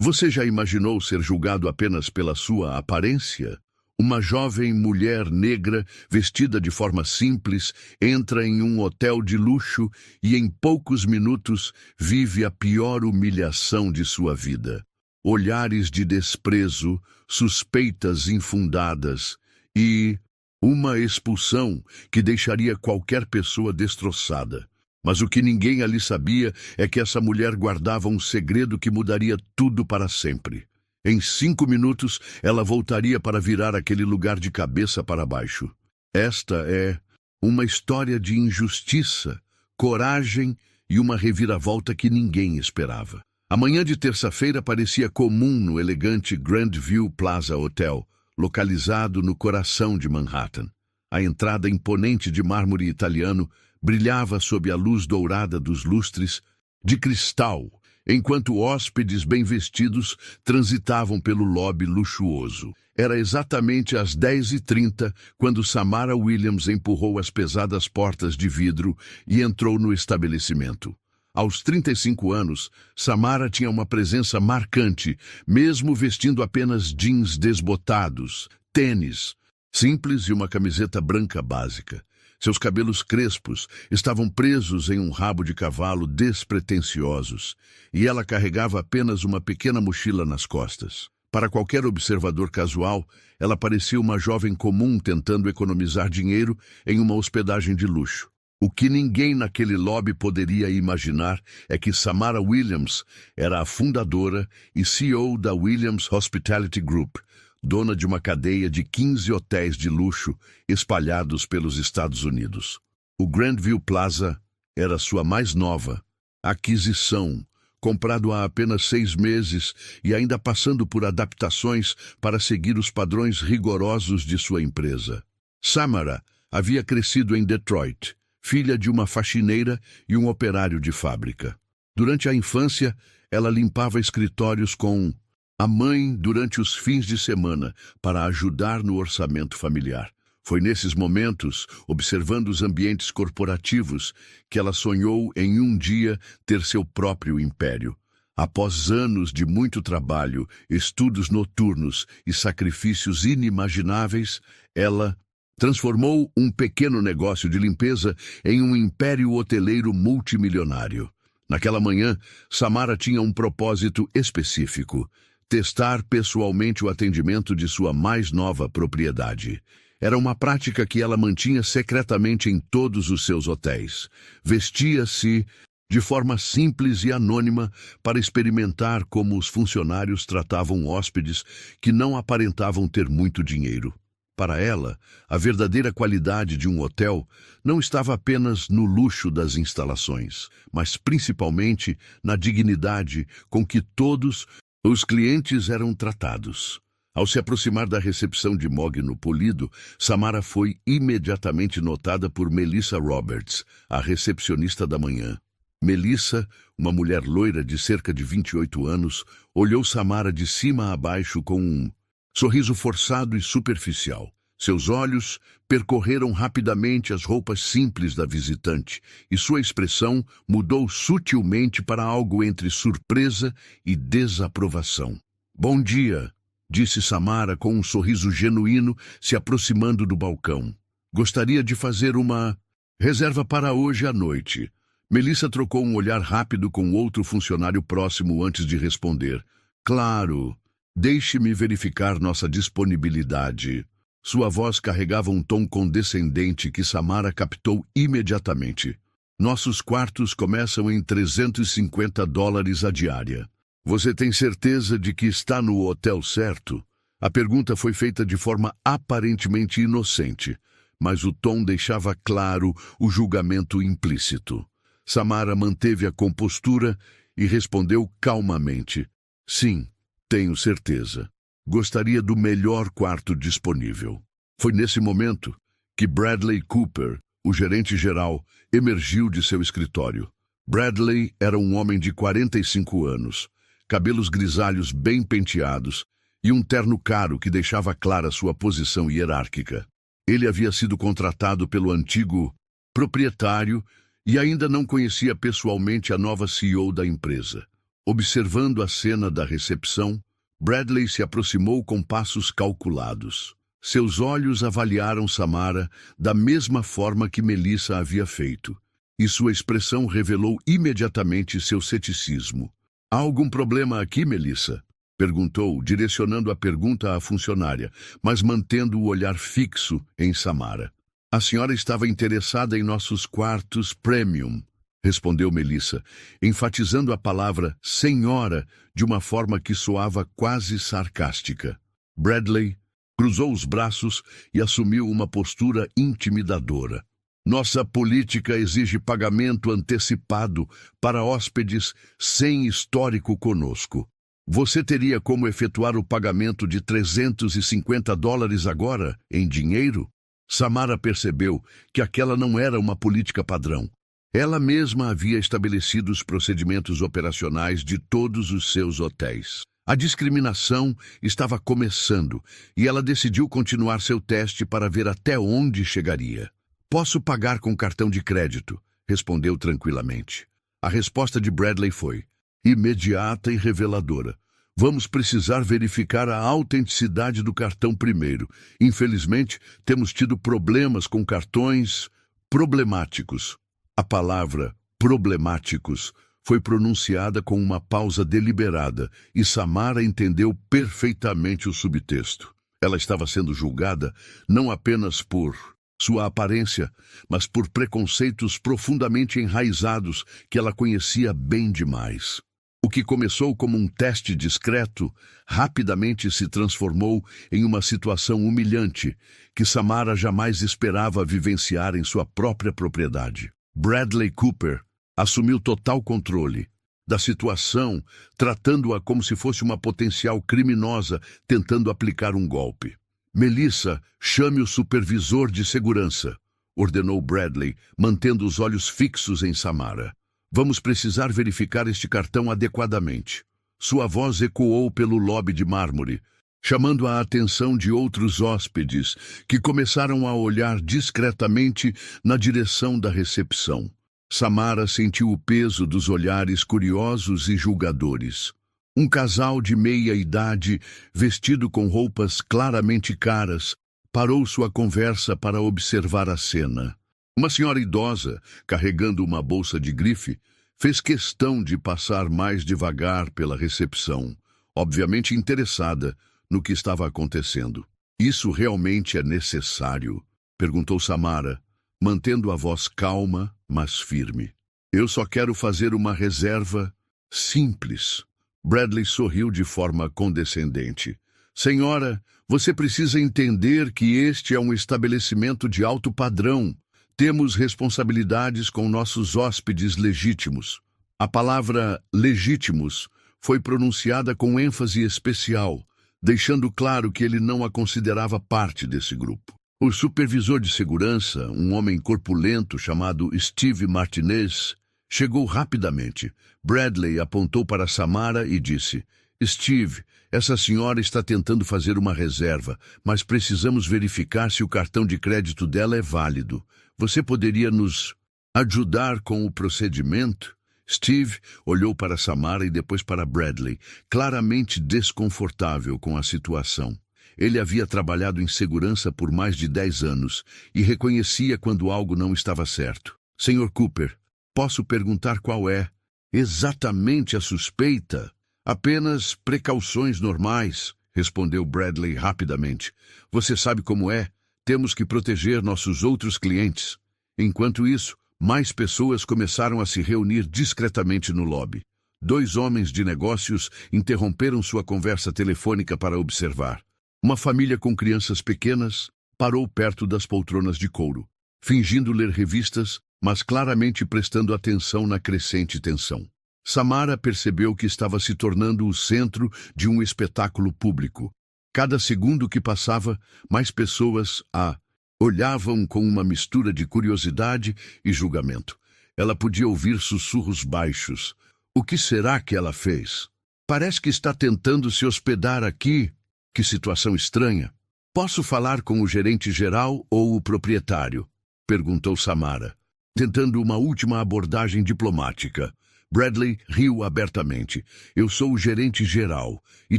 Você já imaginou ser julgado apenas pela sua aparência? Uma jovem mulher negra, vestida de forma simples, entra em um hotel de luxo e em poucos minutos vive a pior humilhação de sua vida. Olhares de desprezo, suspeitas infundadas e uma expulsão que deixaria qualquer pessoa destroçada. Mas o que ninguém ali sabia é que essa mulher guardava um segredo que mudaria tudo para sempre. Em 5 minutos, ela voltaria para virar aquele lugar de cabeça para baixo. Esta é uma história de injustiça, coragem e uma reviravolta que ninguém esperava. A manhã de terça-feira parecia comum no elegante Grandview Plaza Hotel, localizado no coração de Manhattan. A entrada imponente de mármore italiano brilhava sob a luz dourada dos lustres de cristal, enquanto hóspedes bem vestidos transitavam pelo lobby luxuoso. Era exatamente às 10h30 quando Samara Williams empurrou as pesadas portas de vidro e entrou no estabelecimento. Aos 35 anos, Samara tinha uma presença marcante, mesmo vestindo apenas jeans desbotados, tênis simples e uma camiseta branca básica. Seus cabelos crespos estavam presos em um rabo de cavalo despretensiosos, e ela carregava apenas uma pequena mochila nas costas. Para qualquer observador casual, ela parecia uma jovem comum tentando economizar dinheiro em uma hospedagem de luxo. O que ninguém naquele lobby poderia imaginar é que Samara Williams era a fundadora e CEO da Williams Hospitality Group, dona de uma cadeia de 15 hotéis de luxo espalhados pelos Estados Unidos. O Grandview Plaza era sua mais nova aquisição, comprado há apenas 6 meses e ainda passando por adaptações para seguir os padrões rigorosos de sua empresa. Samara havia crescido em Detroit, filha de uma faxineira e um operário de fábrica. Durante a infância, ela limpava escritórios com a mãe durante os fins de semana para ajudar no orçamento familiar. Foi nesses momentos, observando os ambientes corporativos, que ela sonhou em um dia ter seu próprio império. Após anos de muito trabalho, estudos noturnos e sacrifícios inimagináveis, ela transformou um pequeno negócio de limpeza em um império hoteleiro multimilionário. Naquela manhã, Samara tinha um propósito específico: testar pessoalmente o atendimento de sua mais nova propriedade. Era uma prática que ela mantinha secretamente em todos os seus hotéis. Vestia-se de forma simples e anônima para experimentar como os funcionários tratavam hóspedes que não aparentavam ter muito dinheiro. Para ela, a verdadeira qualidade de um hotel não estava apenas no luxo das instalações, mas principalmente na dignidade com que todos os clientes eram tratados. Ao se aproximar da recepção de mogno polido, Samara foi imediatamente notada por Melissa Roberts, a recepcionista da manhã. Melissa, uma mulher loira de cerca de 28 anos, olhou Samara de cima a baixo com um sorriso forçado e superficial. Seus olhos percorreram rapidamente as roupas simples da visitante e sua expressão mudou sutilmente para algo entre surpresa e desaprovação. "Bom dia", disse Samara com um sorriso genuíno, se aproximando do balcão. "Gostaria de fazer uma reserva para hoje à noite." Melissa trocou um olhar rápido com outro funcionário próximo antes de responder. "Claro, deixe-me verificar nossa disponibilidade." Sua voz carregava um tom condescendente que Samara captou imediatamente. "Nossos quartos começam em $350 a diária. Você tem certeza de que está no hotel certo?" A pergunta foi feita de forma aparentemente inocente, mas o tom deixava claro o julgamento implícito. Samara manteve a compostura e respondeu calmamente: "Sim, tenho certeza. Gostaria do melhor quarto disponível." Foi nesse momento que Bradley Cooper, o gerente-geral, emergiu de seu escritório. Bradley era um homem de 45 anos, cabelos grisalhos bem penteados e um terno caro que deixava clara sua posição hierárquica. Ele havia sido contratado pelo antigo proprietário e ainda não conhecia pessoalmente a nova CEO da empresa. Observando a cena da recepção, Bradley se aproximou com passos calculados. Seus olhos avaliaram Samara da mesma forma que Melissa havia feito, e sua expressão revelou imediatamente seu ceticismo. Há algum problema aqui, Melissa? Perguntou, direcionando a pergunta à funcionária, mas mantendo o olhar fixo em Samara. A senhora estava interessada em nossos quartos premium, respondeu Melissa, enfatizando a palavra senhora de uma forma que soava quase sarcástica. Bradley cruzou os braços e assumiu uma postura intimidadora. Nossa política exige pagamento antecipado para hóspedes sem histórico conosco. Você teria como efetuar o pagamento de $350 agora, em dinheiro? Samara percebeu que aquela não era uma política padrão. Ela mesma havia estabelecido os procedimentos operacionais de todos os seus hotéis. A discriminação estava começando e ela decidiu continuar seu teste para ver até onde chegaria. Posso pagar com cartão de crédito, respondeu tranquilamente. A resposta de Bradley foi imediata e reveladora. Vamos precisar verificar a autenticidade do cartão primeiro. Infelizmente, temos tido problemas com cartões problemáticos. A palavra problemáticos foi pronunciada com uma pausa deliberada e Samara entendeu perfeitamente o subtexto. Ela estava sendo julgada não apenas por sua aparência, mas por preconceitos profundamente enraizados que ela conhecia bem demais. O que começou como um teste discreto, rapidamente se transformou em uma situação humilhante que Samara jamais esperava vivenciar em sua própria propriedade. Bradley Cooper assumiu total controle da situação, tratando-a como se fosse uma potencial criminosa tentando aplicar um golpe. Melissa, chame o supervisor de segurança, ordenou Bradley, mantendo os olhos fixos em Samara. Vamos precisar verificar este cartão adequadamente. Sua voz ecoou pelo lobby de mármore, chamando a atenção de outros hóspedes, que começaram a olhar discretamente na direção da recepção. Samara sentiu o peso dos olhares curiosos e julgadores. Um casal de meia-idade, vestido com roupas claramente caras, parou sua conversa para observar a cena. Uma senhora idosa, carregando uma bolsa de grife, fez questão de passar mais devagar pela recepção, obviamente interessada no que estava acontecendo. Isso realmente é necessário? Perguntou Samara, mantendo a voz calma, mas firme. Eu só quero fazer uma reserva simples. Bradley sorriu de forma condescendente. Senhora, você precisa entender que este é um estabelecimento de alto padrão. Temos responsabilidades com nossos hóspedes legítimos. A palavra legítimos foi pronunciada com ênfase especial, deixando claro que ele não a considerava parte desse grupo. O supervisor de segurança, um homem corpulento chamado Steve Martinez, chegou rapidamente. Bradley apontou para Samara e disse: Steve, essa senhora está tentando fazer uma reserva, mas precisamos verificar se o cartão de crédito dela é válido. Você poderia nos ajudar com o procedimento? Steve olhou para Samara e depois para Bradley, claramente desconfortável com a situação. Ele havia trabalhado em segurança por mais de 10 anos e reconhecia quando algo não estava certo. Sr. Cooper, posso perguntar qual é exatamente a suspeita? Apenas precauções normais, respondeu Bradley rapidamente. Você sabe como é? Temos que proteger nossos outros clientes. Enquanto isso, mais pessoas começaram a se reunir discretamente no lobby. 2 homens de negócios interromperam sua conversa telefônica para observar. Uma família com crianças pequenas parou perto das poltronas de couro, fingindo ler revistas, mas claramente prestando atenção na crescente tensão. Samara percebeu que estava se tornando o centro de um espetáculo público. Cada segundo que passava, mais pessoas a olhavam com uma mistura de curiosidade e julgamento. Ela podia ouvir sussurros baixos. O que será que ela fez? Parece que está tentando se hospedar aqui. Que situação estranha. Posso falar com o gerente geral ou o proprietário? Perguntou Samara, tentando uma última abordagem diplomática. Bradley riu abertamente. Eu sou o gerente geral e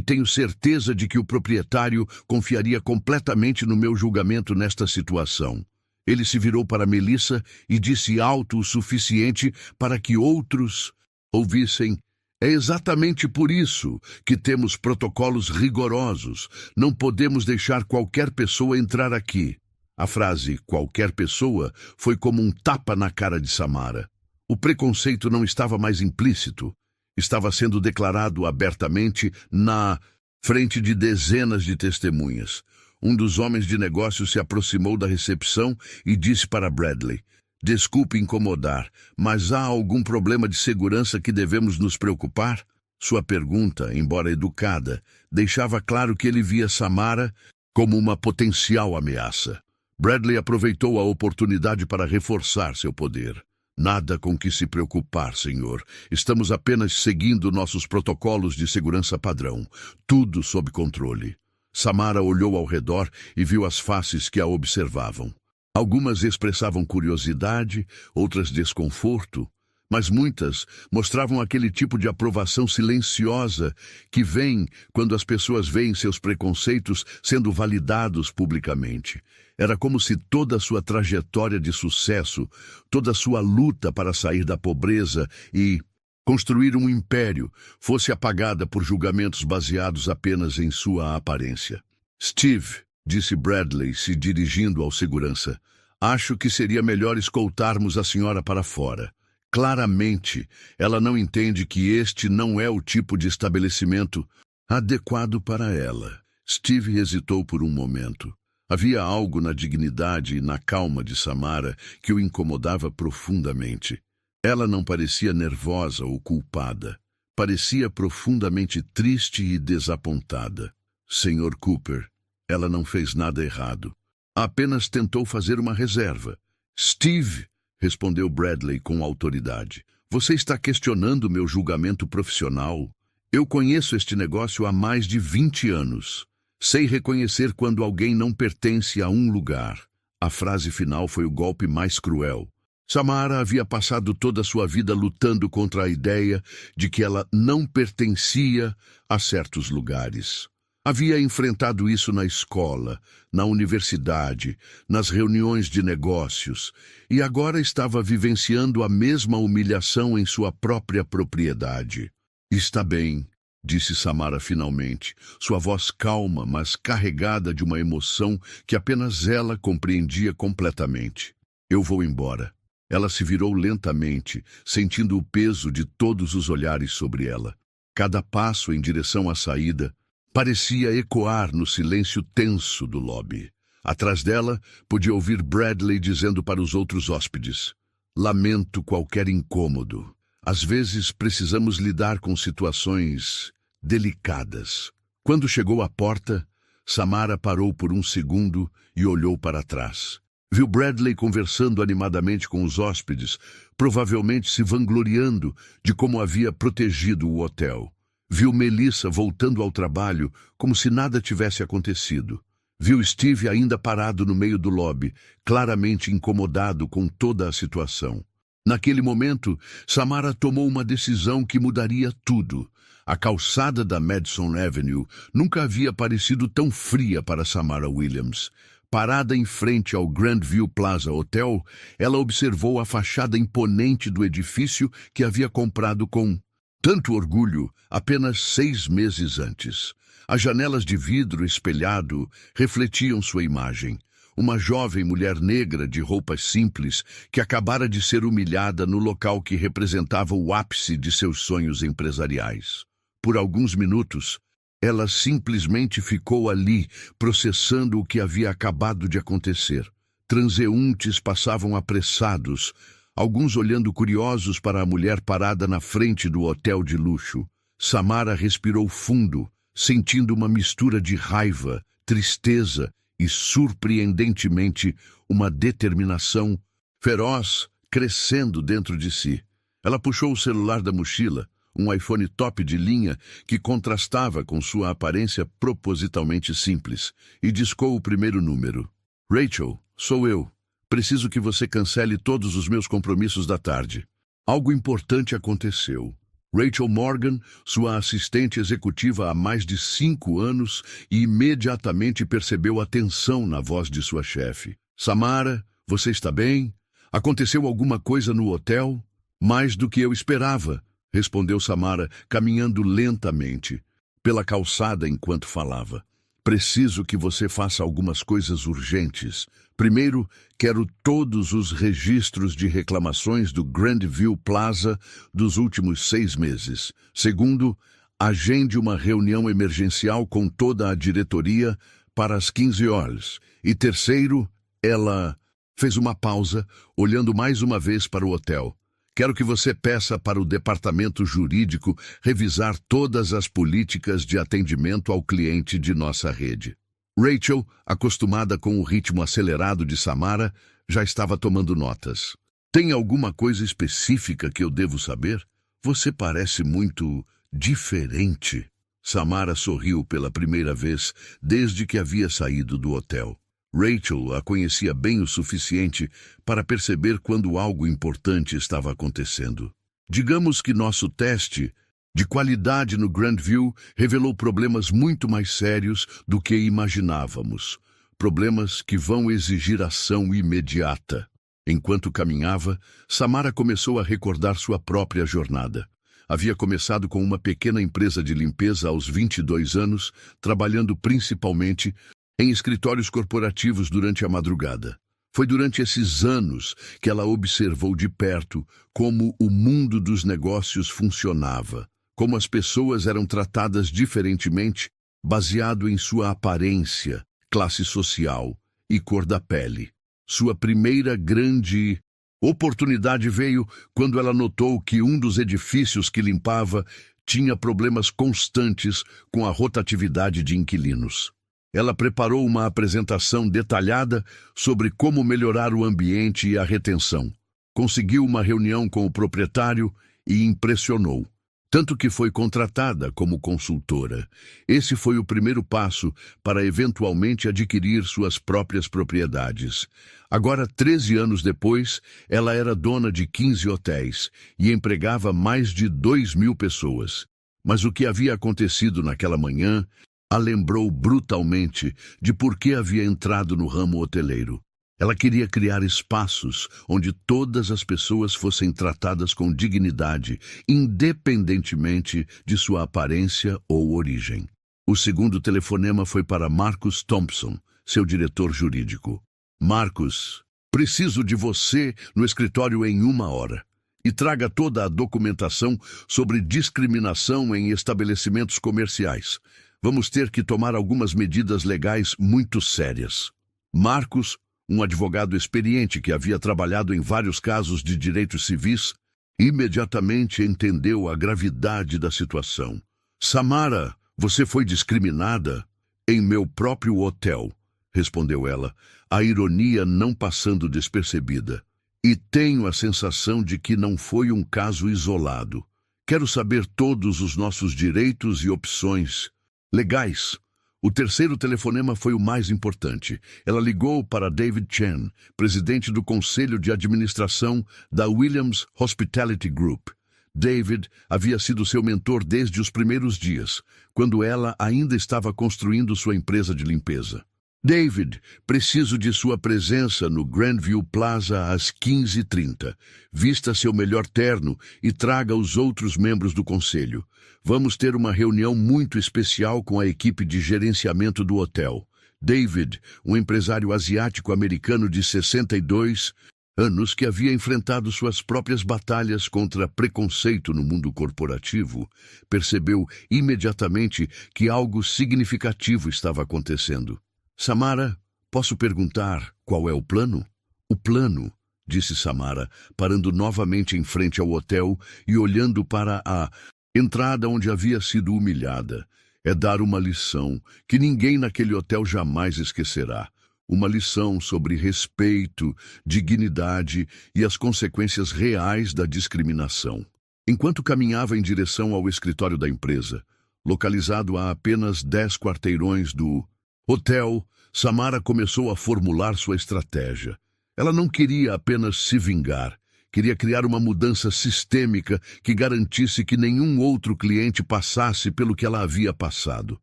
tenho certeza de que o proprietário confiaria completamente no meu julgamento nesta situação. Ele se virou para Melissa e disse alto o suficiente para que outros ouvissem. É exatamente por isso que temos protocolos rigorosos. Não podemos deixar qualquer pessoa entrar aqui. A frase qualquer pessoa foi como um tapa na cara de Samara. O preconceito não estava mais implícito. Estava sendo declarado abertamente na frente de dezenas de testemunhas. Um dos homens de negócios se aproximou da recepção e disse para Bradley: Desculpe incomodar, mas há algum problema de segurança que devemos nos preocupar? Sua pergunta, embora educada, deixava claro que ele via Samara como uma potencial ameaça. Bradley aproveitou a oportunidade para reforçar seu poder. Nada com que se preocupar, senhor. Estamos apenas seguindo nossos protocolos de segurança padrão. Tudo sob controle. Samara olhou ao redor e viu as faces que a observavam. Algumas expressavam curiosidade, outras desconforto, mas muitas mostravam aquele tipo de aprovação silenciosa que vem quando as pessoas veem seus preconceitos sendo validados publicamente. Era como se toda a sua trajetória de sucesso, toda a sua luta para sair da pobreza e construir um império fosse apagada por julgamentos baseados apenas em sua aparência. Steve, disse Bradley, se dirigindo ao segurança, acho que seria melhor escoltarmos a senhora para fora. Claramente, ela não entende que este não é o tipo de estabelecimento adequado para ela. Steve hesitou por um momento. Havia algo na dignidade e na calma de Samara que o incomodava profundamente. Ela não parecia nervosa ou culpada. Parecia profundamente triste e desapontada. Sr. Cooper, ela não fez nada errado. Apenas tentou fazer uma reserva. Steve, respondeu Bradley com autoridade, você está questionando meu julgamento profissional? Eu conheço este negócio há mais de 20 anos. Sei reconhecer quando alguém não pertence a um lugar. A frase final foi o golpe mais cruel. Samara havia passado toda a sua vida lutando contra a ideia de que ela não pertencia a certos lugares. Havia enfrentado isso na escola, na universidade, nas reuniões de negócios, e agora estava vivenciando a mesma humilhação em sua própria propriedade. Está bem, disse Samara finalmente, sua voz calma, mas carregada de uma emoção que apenas ela compreendia completamente. Eu vou embora. Ela se virou lentamente, sentindo o peso de todos os olhares sobre ela. Cada passo em direção à saída parecia ecoar no silêncio tenso do lobby. Atrás dela, podia ouvir Bradley dizendo para os outros hóspedes: Lamento qualquer incômodo. Às vezes precisamos lidar com situações delicadas. Quando chegou à porta, Samara parou por um segundo e olhou para trás. Viu Bradley conversando animadamente com os hóspedes, provavelmente se vangloriando de como havia protegido o hotel. Viu Melissa voltando ao trabalho como se nada tivesse acontecido. Viu Steve ainda parado no meio do lobby, claramente incomodado com toda a situação. Naquele momento, Samara tomou uma decisão que mudaria tudo. A calçada da Madison Avenue nunca havia parecido tão fria para Samara Williams. Parada em frente ao Grandview Plaza Hotel, ela observou a fachada imponente do edifício que havia comprado com tanto orgulho apenas 6 meses antes. As janelas de vidro espelhado refletiam sua imagem. Uma jovem mulher negra de roupas simples que acabara de ser humilhada no local que representava o ápice de seus sonhos empresariais. Por alguns minutos, ela simplesmente ficou ali, processando o que havia acabado de acontecer. Transeuntes passavam apressados, alguns olhando curiosos para a mulher parada na frente do hotel de luxo. Samara respirou fundo, sentindo uma mistura de raiva, tristeza e, surpreendentemente, uma determinação feroz crescendo dentro de si. Ela puxou o celular da mochila, um iPhone top de linha que contrastava com sua aparência propositalmente simples, e discou o primeiro número. Rachel, sou eu. Preciso que você cancele todos os meus compromissos da tarde. Algo importante aconteceu. Rachel Morgan, sua assistente executiva há mais de 5 anos, imediatamente percebeu a tensão na voz de sua chefe. Samara, você está bem? Aconteceu alguma coisa no hotel? Mais do que eu esperava, respondeu Samara, caminhando lentamente pela calçada enquanto falava. Preciso que você faça algumas coisas urgentes. Primeiro, quero todos os registros de reclamações do Grandview Plaza dos últimos 6 meses. Segundo, agende uma reunião emergencial com toda a diretoria para as 15 horas. E terceiro, ela fez uma pausa, olhando mais uma vez para o hotel. Quero que você peça para o departamento jurídico revisar todas as políticas de atendimento ao cliente de nossa rede. Rachel, acostumada com o ritmo acelerado de Samara, já estava tomando notas. Tem alguma coisa específica que eu devo saber? Você parece muito diferente. Samara sorriu pela primeira vez desde que havia saído do hotel. Rachel a conhecia bem o suficiente para perceber quando algo importante estava acontecendo. Digamos que nosso teste de qualidade no Grandview revelou problemas muito mais sérios do que imaginávamos. Problemas que vão exigir ação imediata. Enquanto caminhava, Samara começou a recordar sua própria jornada. Havia começado com uma pequena empresa de limpeza aos 22 anos, trabalhando principalmente em escritórios corporativos durante a madrugada. Foi durante esses anos que ela observou de perto como o mundo dos negócios funcionava, como as pessoas eram tratadas diferentemente, baseado em sua aparência, classe social e cor da pele. Sua primeira grande oportunidade veio quando ela notou que um dos edifícios que limpava tinha problemas constantes com a rotatividade de inquilinos. Ela preparou uma apresentação detalhada sobre como melhorar o ambiente e a retenção. Conseguiu uma reunião com o proprietário e impressionou, tanto que foi contratada como consultora. Esse foi o primeiro passo para eventualmente adquirir suas próprias propriedades. Agora, 13 anos depois, ela era dona de 15 hotéis e empregava mais de 2.000 pessoas. Mas o que havia acontecido naquela manhã a lembrou brutalmente de por que havia entrado no ramo hoteleiro. Ela queria criar espaços onde todas as pessoas fossem tratadas com dignidade, independentemente de sua aparência ou origem. O segundo telefonema foi para Marcus Thompson, seu diretor jurídico. Marcus, preciso de você no escritório em 1 hora. E traga toda a documentação sobre discriminação em estabelecimentos comerciais. Vamos ter que tomar algumas medidas legais muito sérias. Marcus, um advogado experiente que havia trabalhado em vários casos de direitos civis, imediatamente entendeu a gravidade da situação. Samara, você foi discriminada? Em meu próprio hotel, respondeu ela, a ironia não passando despercebida. E tenho a sensação de que não foi um caso isolado. Quero saber todos os nossos direitos e opções legais. O terceiro telefonema foi o mais importante. Ela ligou para David Chen, presidente do Conselho de Administração da Williams Hospitality Group. David havia sido seu mentor desde os primeiros dias, quando ela ainda estava construindo sua empresa de limpeza. David, preciso de sua presença no Grandview Plaza às 15h30. Vista seu melhor terno e traga os outros membros do conselho. Vamos ter uma reunião muito especial com a equipe de gerenciamento do hotel. David, um empresário asiático-americano de 62 anos que havia enfrentado suas próprias batalhas contra preconceito no mundo corporativo, percebeu imediatamente que algo significativo estava acontecendo. Samara, posso perguntar qual é o plano? O plano, disse Samara, parando novamente em frente ao hotel e olhando para a entrada onde havia sido humilhada. É dar uma lição que ninguém naquele hotel jamais esquecerá. Uma lição sobre respeito, dignidade e as consequências reais da discriminação. Enquanto caminhava em direção ao escritório da empresa, localizado a apenas 10 quarteirões do hotel, Samara começou a formular sua estratégia. Ela não queria apenas se vingar, Queria criar uma mudança sistêmica que garantisse que nenhum outro cliente passasse pelo que ela havia passado.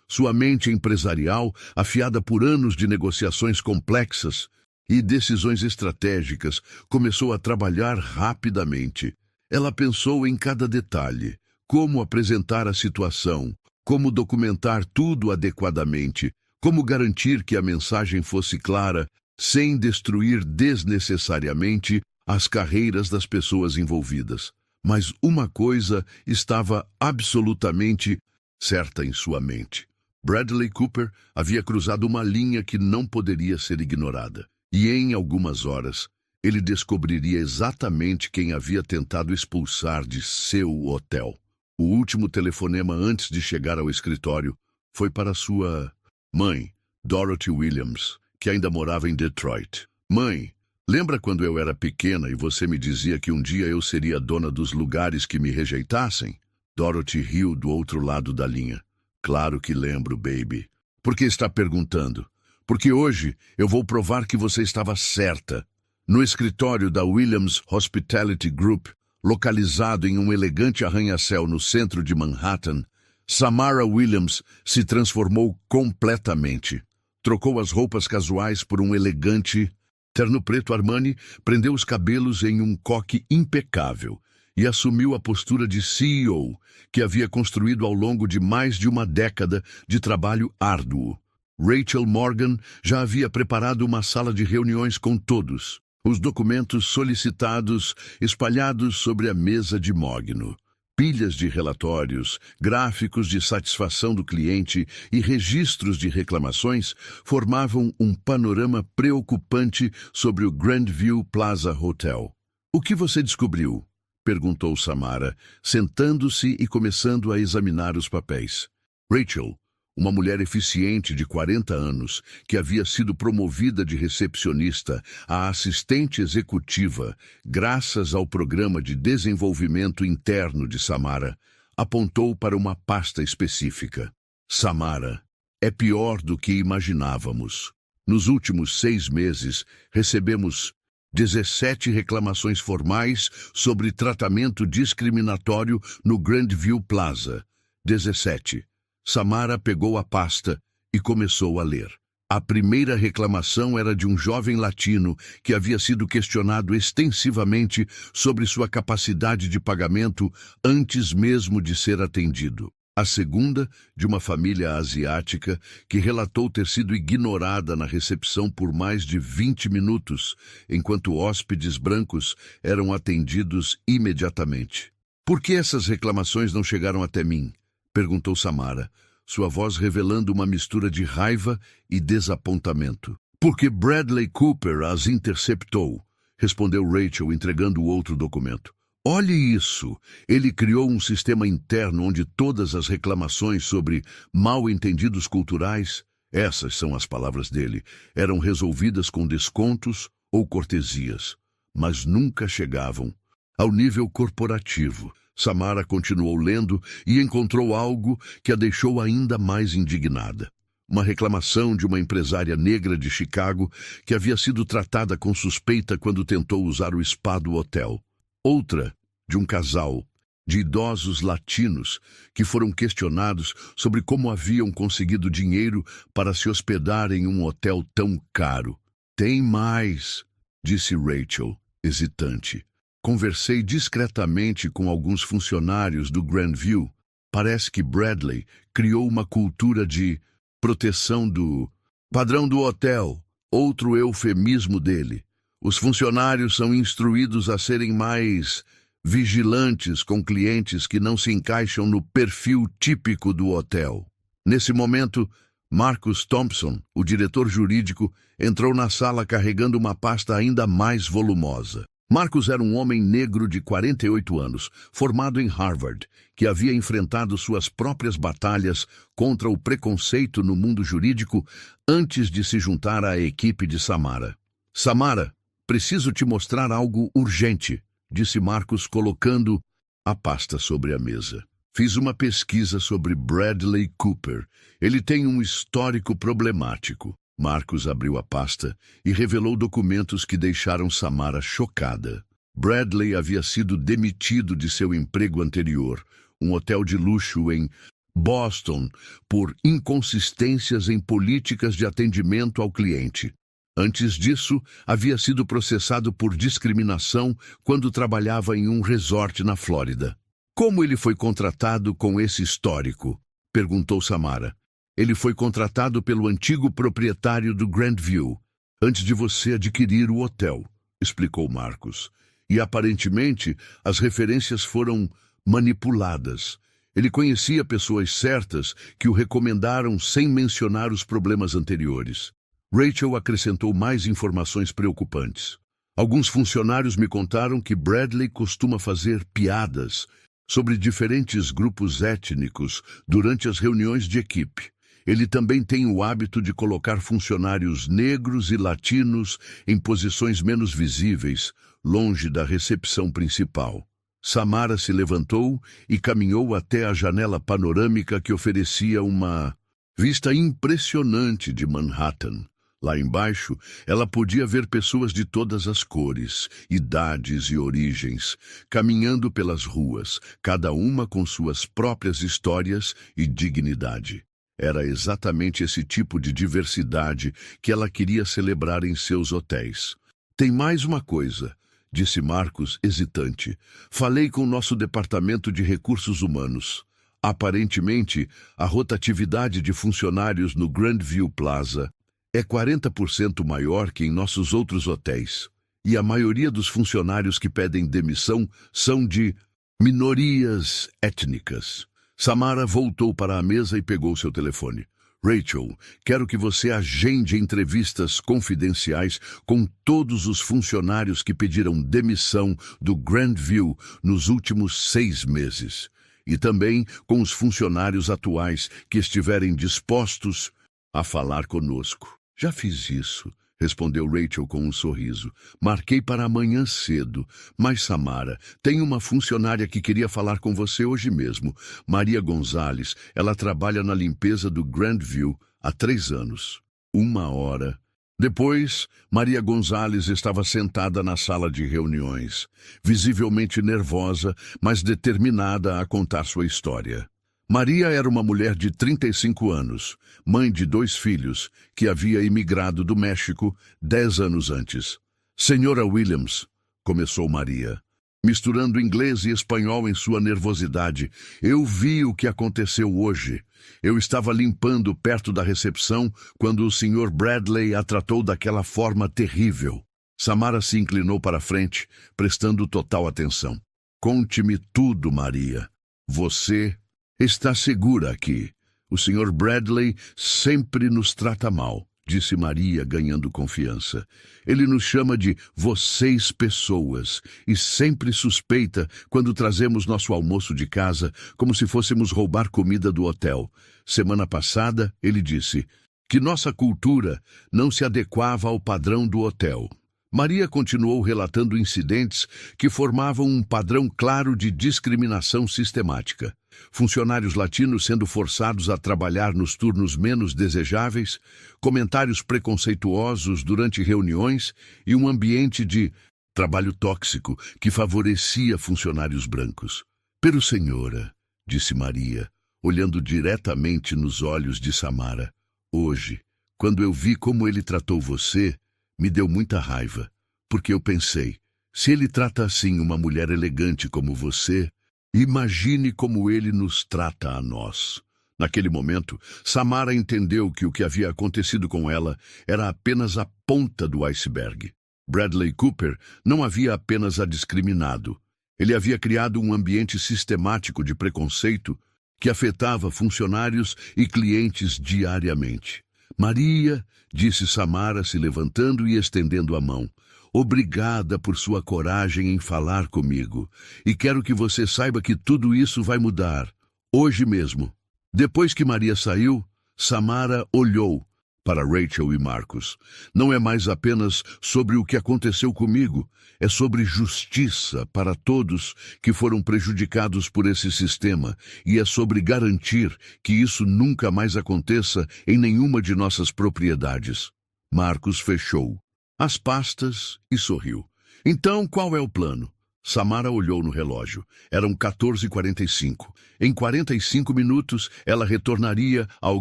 Sua mente empresarial, afiada por anos de negociações complexas e decisões estratégicas, começou a trabalhar rapidamente. Ela pensou em cada detalhe, como apresentar a situação, como documentar tudo adequadamente, como garantir que a mensagem fosse clara, sem destruir desnecessariamente as carreiras das pessoas envolvidas. Mas uma coisa estava absolutamente certa em sua mente. Bradley Cooper havia cruzado uma linha que não poderia ser ignorada. E em algumas horas, ele descobriria exatamente quem havia tentado expulsar de seu hotel. O último telefonema antes de chegar ao escritório foi para sua mãe, Dorothy Williams, que ainda morava em Detroit. Mãe, lembra quando eu era pequena e você me dizia que um dia eu seria dona dos lugares que me rejeitassem? Dorothy riu do outro lado da linha. Claro que lembro, baby. Por que está perguntando? Porque hoje eu vou provar que você estava certa. No escritório da Williams Hospitality Group, localizado em um elegante arranha-céu no centro de Manhattan, Samara Williams se transformou completamente. Trocou as roupas casuais por um elegante terno preto Armani, prendeu os cabelos em um coque impecável e assumiu a postura de CEO que havia construído ao longo de mais de uma década de trabalho árduo. Rachel Morgan já havia preparado uma sala de reuniões com todos, os documentos solicitados espalhados sobre a mesa de mogno. Pilhas de relatórios, gráficos de satisfação do cliente e registros de reclamações formavam um panorama preocupante sobre o Grandview Plaza Hotel. "O que você descobriu?" perguntou Samara, sentando-se e começando a examinar os papéis. Rachel, uma mulher eficiente de 40 anos, que havia sido promovida de recepcionista a assistente executiva graças ao programa de desenvolvimento interno de Samara, apontou para uma pasta específica. "Samara, é pior do que imaginávamos. Nos últimos 6 meses, recebemos 17 reclamações formais sobre tratamento discriminatório no Grandview Plaza. 17. Samara pegou a pasta e começou a ler. A primeira reclamação era de um jovem latino que havia sido questionado extensivamente sobre sua capacidade de pagamento antes mesmo de ser atendido. A segunda, de uma família asiática que relatou ter sido ignorada na recepção por mais de 20 minutos, enquanto hóspedes brancos eram atendidos imediatamente. "Por que essas reclamações não chegaram até mim?" perguntou Samara, sua voz revelando uma mistura de raiva e desapontamento. "Porque Bradley Cooper as interceptou", respondeu Rachel, entregando o outro documento. "Olhe isso! Ele criou um sistema interno onde todas as reclamações sobre mal-entendidos culturais, essas são as palavras dele, eram resolvidas com descontos ou cortesias, mas nunca chegavam ao nível corporativo." Samara continuou lendo e encontrou algo que a deixou ainda mais indignada. Uma reclamação de uma empresária negra de Chicago que havia sido tratada com suspeita quando tentou usar o spa do hotel. Outra, de um casal de idosos latinos que foram questionados sobre como haviam conseguido dinheiro para se hospedar em um hotel tão caro. "Tem mais", disse Rachel, hesitante. "Conversei discretamente com alguns funcionários do Grandview. Parece que Bradley criou uma cultura de proteção do padrão do hotel, outro eufemismo dele. Os funcionários são instruídos a serem mais vigilantes com clientes que não se encaixam no perfil típico do hotel." Nesse momento, Marcus Thompson, o diretor jurídico, entrou na sala carregando uma pasta ainda mais volumosa. Marcus era um homem negro de 48 anos, formado em Harvard, que havia enfrentado suas próprias batalhas contra o preconceito no mundo jurídico antes de se juntar à equipe de Samara. "Samara, preciso te mostrar algo urgente", disse Marcus, colocando a pasta sobre a mesa. "Fiz uma pesquisa sobre Bradley Cooper. Ele tem um histórico problemático." Marcus abriu a pasta e revelou documentos que deixaram Samara chocada. Bradley havia sido demitido de seu emprego anterior, um hotel de luxo em Boston, por inconsistências em políticas de atendimento ao cliente. Antes disso, havia sido processado por discriminação quando trabalhava em um resort na Flórida. Como ele foi contratado com esse histórico? Perguntou Samara. Ele foi contratado pelo antigo proprietário do Grandview, antes de você adquirir o hotel, explicou Marcos. E aparentemente as referências foram manipuladas. Ele conhecia pessoas certas que o recomendaram sem mencionar os problemas anteriores. Rachel acrescentou mais informações preocupantes. Alguns funcionários me contaram que Bradley costuma fazer piadas sobre diferentes grupos étnicos durante as reuniões de equipe. Ele também tem o hábito de colocar funcionários negros e latinos em posições menos visíveis, longe da recepção principal. Samara se levantou e caminhou até a janela panorâmica que oferecia uma vista impressionante de Manhattan. Lá embaixo, ela podia ver pessoas de todas as cores, idades e origens, caminhando pelas ruas, cada uma com suas próprias histórias e dignidade. Era exatamente esse tipo de diversidade que ela queria celebrar em seus hotéis. Tem mais uma coisa, disse Marcos, hesitante. Falei com o nosso departamento de recursos humanos. Aparentemente, a rotatividade de funcionários no Grandview Plaza é 40% maior que em nossos outros hotéis. E a maioria dos funcionários que pedem demissão são de minorias étnicas. Samara voltou para a mesa e pegou seu telefone. Rachel, quero que você agende entrevistas confidenciais com todos os funcionários que pediram demissão do Grandview nos últimos 6 meses. E também com os funcionários atuais que estiverem dispostos a falar conosco. Já fiz isso, respondeu Rachel com um sorriso. Marquei para amanhã cedo. Mas, Samara, tem uma funcionária que queria falar com você hoje mesmo. Maria Gonzalez. Ela trabalha na limpeza do Grandview há 3 anos. 1 hora. Depois, Maria Gonzalez estava sentada na sala de reuniões, visivelmente nervosa, mas determinada a contar sua história. Maria era uma mulher de 35 anos, mãe de 2 filhos, que havia imigrado do México 10 anos antes. Senhora Williams, começou Maria, misturando inglês e espanhol em sua nervosidade, eu vi o que aconteceu hoje. Eu estava limpando perto da recepção quando o Sr. Bradley a tratou daquela forma terrível. Samara se inclinou para a frente, prestando total atenção. Conte-me tudo, Maria. Você está segura aqui. O Sr. Bradley sempre nos trata mal, disse Maria, ganhando confiança. Ele nos chama de vocês pessoas e sempre suspeita quando trazemos nosso almoço de casa como se fôssemos roubar comida do hotel. Semana passada, ele disse que nossa cultura não se adequava ao padrão do hotel. Maria continuou relatando incidentes que formavam um padrão claro de discriminação sistemática. Funcionários latinos sendo forçados a trabalhar nos turnos menos desejáveis, comentários preconceituosos durante reuniões e um ambiente de trabalho tóxico que favorecia funcionários brancos. Pero, senhora, disse Maria, olhando diretamente nos olhos de Samara, hoje, quando eu vi como ele tratou você, me deu muita raiva, porque eu pensei, se ele trata assim uma mulher elegante como você, imagine como ele nos trata a nós. Naquele momento, Samara entendeu que o que havia acontecido com ela era apenas a ponta do iceberg. Bradley Cooper não havia apenas a discriminado. Ele havia criado um ambiente sistemático de preconceito que afetava funcionários e clientes diariamente. Maria, disse Samara, se levantando e estendendo a mão. Obrigada por sua coragem em falar comigo. E quero que você saiba que tudo isso vai mudar, hoje mesmo. Depois que Maria saiu, Samara olhou para Rachel e Marcos. Não é mais apenas sobre o que aconteceu comigo, é sobre justiça para todos que foram prejudicados por esse sistema e é sobre garantir que isso nunca mais aconteça em nenhuma de nossas propriedades. Marcos fechou as pastas e sorriu. Então, qual é o plano? Samara olhou no relógio. Eram 14h45. Em 45 minutos, ela retornaria ao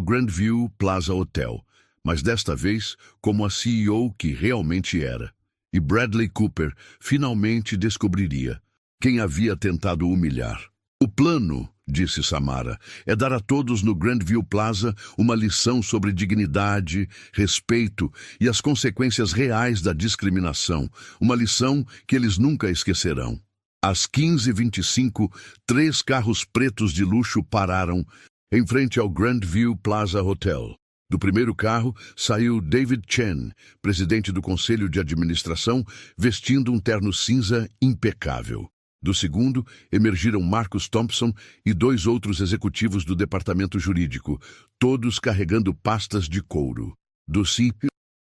Grandview Plaza Hotel. Mas desta vez, como a CEO que realmente era. E Bradley Cooper finalmente descobriria quem havia tentado humilhar. O plano, disse Samara, é dar a todos no Grandview Plaza uma lição sobre dignidade, respeito e as consequências reais da discriminação, uma lição que eles nunca esquecerão. Às 15h25, 3 carros pretos de luxo pararam em frente ao Grandview Plaza Hotel. Do primeiro carro saiu David Chen, presidente do Conselho de Administração, vestindo um terno cinza impecável. Do segundo, emergiram Marcus Thompson e 2 outros executivos do departamento jurídico, todos carregando pastas de couro. Do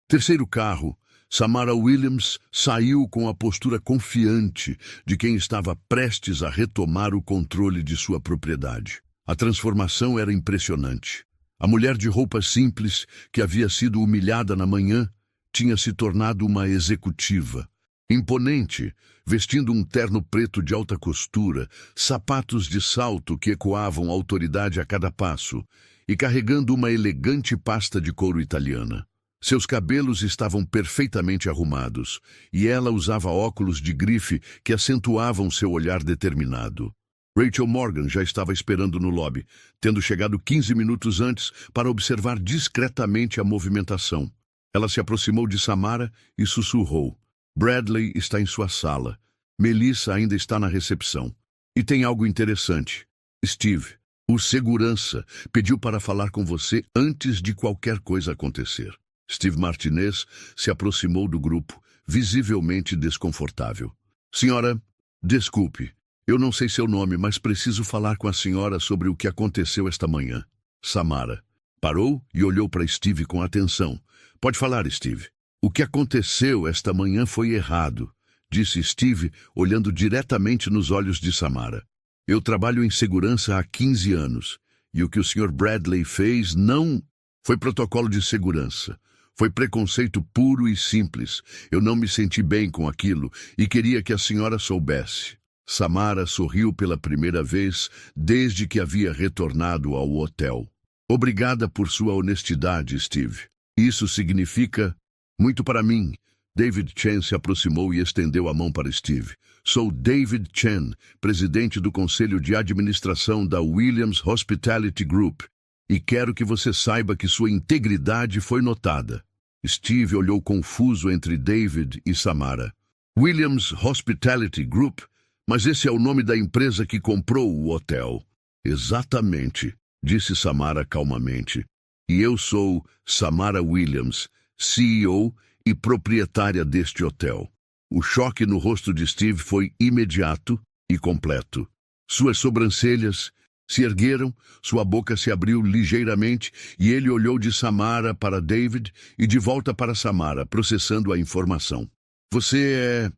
terceiro carro, Samara Williams saiu com a postura confiante de quem estava prestes a retomar o controle de sua propriedade. A transformação era impressionante. A mulher de roupas simples, que havia sido humilhada na manhã, tinha se tornado uma executiva. Imponente, vestindo um terno preto de alta costura, sapatos de salto que ecoavam autoridade a cada passo, e carregando uma elegante pasta de couro italiana. Seus cabelos estavam perfeitamente arrumados, e ela usava óculos de grife que acentuavam seu olhar determinado. Rachel Morgan já estava esperando no lobby, tendo chegado 15 minutos antes para observar discretamente a movimentação. Ela se aproximou de Samara e sussurrou. Bradley está em sua sala. Melissa ainda está na recepção. E tem algo interessante. Steve, o segurança, pediu para falar com você antes de qualquer coisa acontecer. Steve Martinez se aproximou do grupo, visivelmente desconfortável. Senhora, desculpe. Eu não sei seu nome, mas preciso falar com a senhora sobre o que aconteceu esta manhã. Samara parou e olhou para Steve com atenção. Pode falar, Steve. O que aconteceu esta manhã foi errado, disse Steve, olhando diretamente nos olhos de Samara. Eu trabalho em segurança há 15 anos, e o que o Sr. Bradley fez não foi protocolo de segurança. Foi preconceito puro e simples. Eu não me senti bem com aquilo e queria que a senhora soubesse. Samara sorriu pela primeira vez desde que havia retornado ao hotel. Obrigada por sua honestidade, Steve. Isso significa muito para mim. David Chen se aproximou e estendeu a mão para Steve. Sou David Chen, presidente do Conselho de Administração da Williams Hospitality Group, e quero que você saiba que sua integridade foi notada. Steve olhou confuso entre David e Samara. Williams Hospitality Group? Mas esse é o nome da empresa que comprou o hotel. Exatamente, disse Samara calmamente. E eu sou Samara Williams, CEO e proprietária deste hotel. O choque no rosto de Steve foi imediato e completo. Suas sobrancelhas se ergueram, sua boca se abriu ligeiramente e ele olhou de Samara para David e de volta para Samara, processando a informação. Você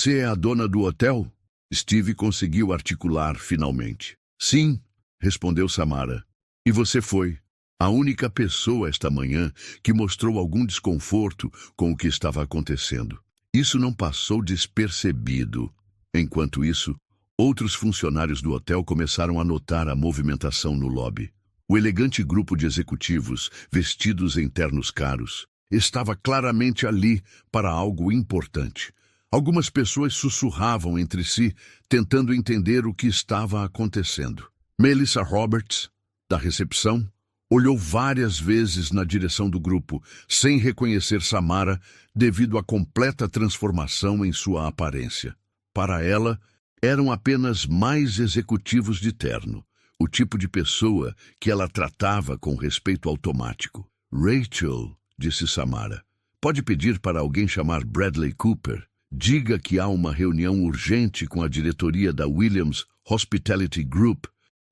é a dona do hotel? Steve conseguiu articular finalmente. Sim, respondeu Samara. E você foi a única pessoa esta manhã que mostrou algum desconforto com o que estava acontecendo. Isso não passou despercebido. Enquanto isso, outros funcionários do hotel começaram a notar a movimentação no lobby. O elegante grupo de executivos, vestidos em ternos caros, estava claramente ali para algo importante. Algumas pessoas sussurravam entre si, tentando entender o que estava acontecendo. Melissa Roberts, da recepção, olhou várias vezes na direção do grupo, sem reconhecer Samara, devido à completa transformação em sua aparência. Para ela, eram apenas mais executivos de terno, o tipo de pessoa que ela tratava com respeito automático. Rachel, disse Samara, pode pedir para alguém chamar Bradley Cooper? Diga que há uma reunião urgente com a diretoria da Williams Hospitality Group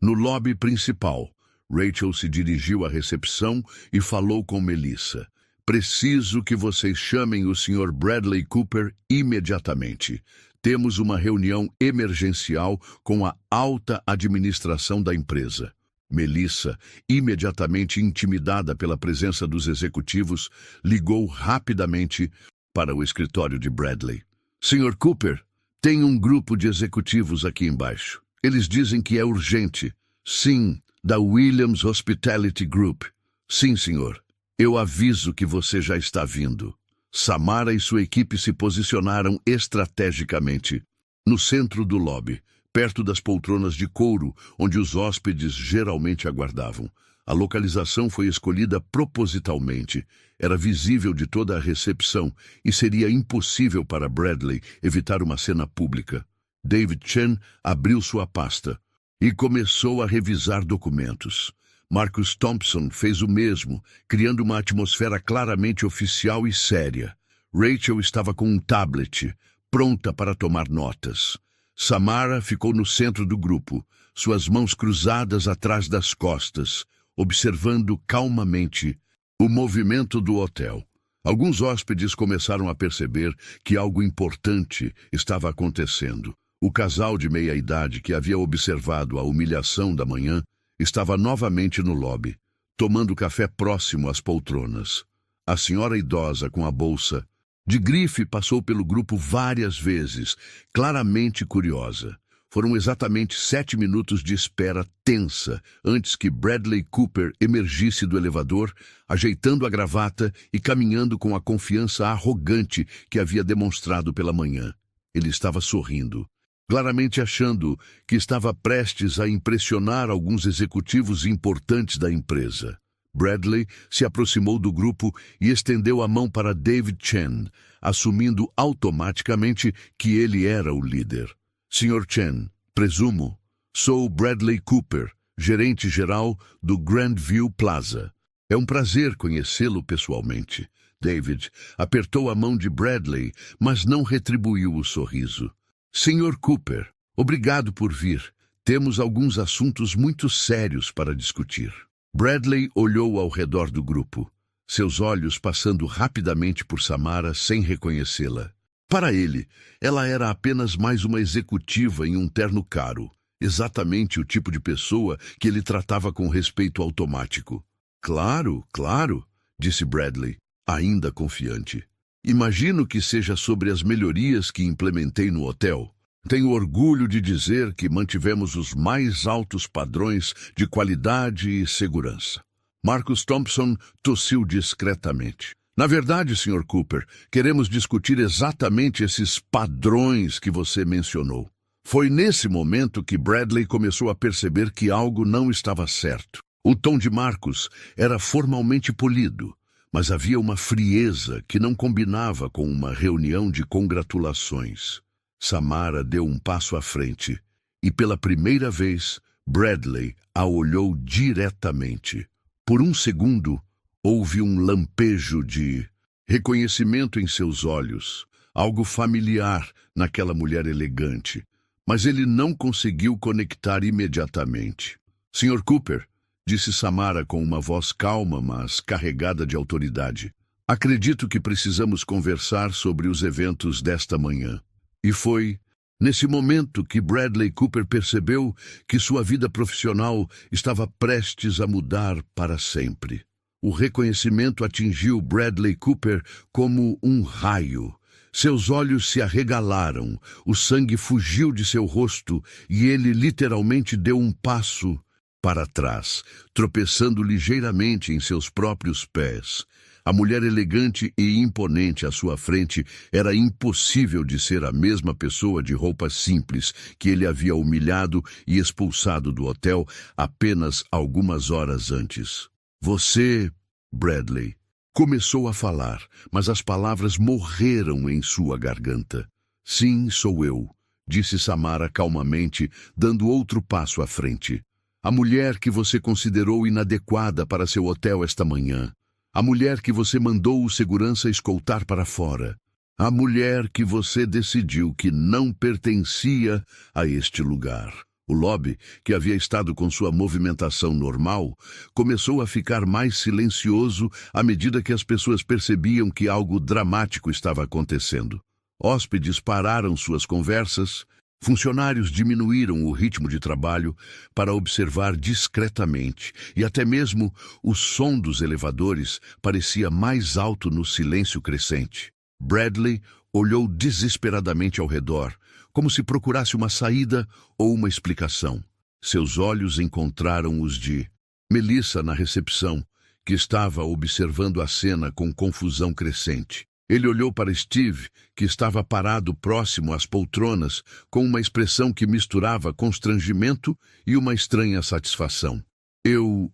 no lobby principal. Rachel se dirigiu à recepção e falou com Melissa. Preciso que vocês chamem o Sr. Bradley Cooper imediatamente. Temos uma reunião emergencial com a alta administração da empresa. Melissa, imediatamente intimidada pela presença dos executivos, ligou rapidamente para o escritório de Bradley. Sr. Cooper, tem um grupo de executivos aqui embaixo. Eles dizem que é urgente. Sim, da Williams Hospitality Group. Sim, senhor. Eu aviso que você já está vindo. Samara e sua equipe se posicionaram estrategicamente no centro do lobby, perto das poltronas de couro, onde os hóspedes geralmente aguardavam. A localização foi escolhida propositalmente. Era visível de toda a recepção e seria impossível para Bradley evitar uma cena pública. David Chen abriu sua pasta e começou a revisar documentos. Marcus Thompson fez o mesmo, criando uma atmosfera claramente oficial e séria. Rachel estava com um tablet, pronta para tomar notas. Samara ficou no centro do grupo, suas mãos cruzadas atrás das costas, observando calmamente o movimento do hotel. Alguns hóspedes começaram a perceber que algo importante estava acontecendo. O casal de meia-idade que havia observado a humilhação da manhã estava novamente no lobby, tomando café próximo às poltronas. A senhora idosa com a bolsa de grife passou pelo grupo várias vezes, claramente curiosa. Foram exatamente 7 minutos de espera tensa antes que Bradley Cooper emergisse do elevador, ajeitando a gravata e caminhando com a confiança arrogante que havia demonstrado pela manhã. Ele estava sorrindo, claramente achando que estava prestes a impressionar alguns executivos importantes da empresa. Bradley se aproximou do grupo e estendeu a mão para David Chen, assumindo automaticamente que ele era o líder. Sr. Chen, presumo, sou Bradley Cooper, gerente-geral do Grandview Plaza. É um prazer conhecê-lo pessoalmente. David apertou a mão de Bradley, mas não retribuiu o sorriso. Sr. Cooper, obrigado por vir. Temos alguns assuntos muito sérios para discutir. Bradley olhou ao redor do grupo, seus olhos passando rapidamente por Samara sem reconhecê-la. Para ele, ela era apenas mais uma executiva em um terno caro, exatamente o tipo de pessoa que ele tratava com respeito automático. Claro, claro, disse Bradley, ainda confiante. Imagino que seja sobre as melhorias que implementei no hotel. Tenho orgulho de dizer que mantivemos os mais altos padrões de qualidade e segurança. Marcus Thompson tossiu discretamente. Na verdade, Sr. Cooper, queremos discutir exatamente esses padrões que você mencionou. Foi nesse momento que Bradley começou a perceber que algo não estava certo. O tom de Marcus era formalmente polido, mas havia uma frieza que não combinava com uma reunião de congratulações. Samara deu um passo à frente e, pela primeira vez, Bradley a olhou diretamente. Por um segundo, houve um lampejo de reconhecimento em seus olhos, algo familiar naquela mulher elegante, mas ele não conseguiu conectar imediatamente. Sr. Cooper, disse Samara com uma voz calma, mas carregada de autoridade, acredito que precisamos conversar sobre os eventos desta manhã. E foi nesse momento que Bradley Cooper percebeu que sua vida profissional estava prestes a mudar para sempre. O reconhecimento atingiu Bradley Cooper como um raio. Seus olhos se arregalaram, o sangue fugiu de seu rosto e ele literalmente deu um passo para trás, tropeçando ligeiramente em seus próprios pés. A mulher elegante e imponente à sua frente era impossível de ser a mesma pessoa de roupas simples que ele havia humilhado e expulsado do hotel apenas algumas horas antes. Você, Bradley, começou a falar, mas as palavras morreram em sua garganta. Sim, sou eu, disse Samara calmamente, dando outro passo à frente. A mulher que você considerou inadequada para seu hotel esta manhã. A mulher que você mandou o segurança escoltar para fora. A mulher que você decidiu que não pertencia a este lugar. O lobby, que havia estado com sua movimentação normal, começou a ficar mais silencioso à medida que as pessoas percebiam que algo dramático estava acontecendo. Hóspedes pararam suas conversas, funcionários diminuíram o ritmo de trabalho para observar discretamente, e até mesmo o som dos elevadores parecia mais alto no silêncio crescente. Bradley olhou desesperadamente ao redor, como se procurasse uma saída ou uma explicação. Seus olhos encontraram os de Melissa na recepção, que estava observando a cena com confusão crescente. Ele olhou para Steve, que estava parado próximo às poltronas, com uma expressão que misturava constrangimento e uma estranha satisfação. Eu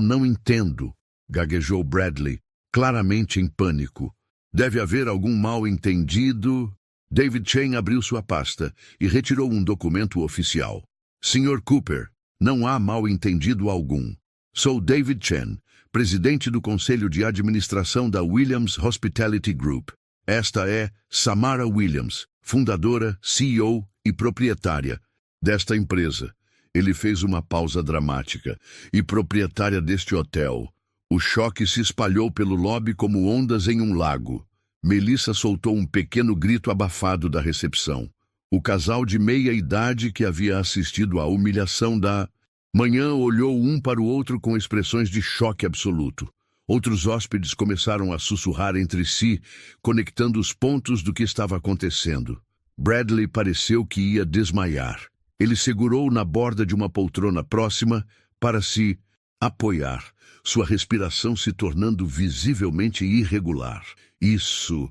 não entendo, gaguejou Bradley, claramente em pânico. Deve haver algum mal-entendido. David Chen abriu sua pasta e retirou um documento oficial. Sr. Cooper, não há mal-entendido algum. Sou David Chen, presidente do Conselho de Administração da Williams Hospitality Group. Esta é Samara Williams, fundadora, CEO e proprietária desta empresa. Ele fez uma pausa dramática. E proprietária deste hotel. O choque se espalhou pelo lobby como ondas em um lago. Melissa soltou um pequeno grito abafado da recepção. O casal de meia-idade que havia assistido à humilhação da manhã olhou um para o outro com expressões de choque absoluto. Outros hóspedes começaram a sussurrar entre si, conectando os pontos do que estava acontecendo. Bradley pareceu que ia desmaiar. Ele segurou na borda de uma poltrona próxima para se apoiar, sua respiração se tornando visivelmente irregular. Isso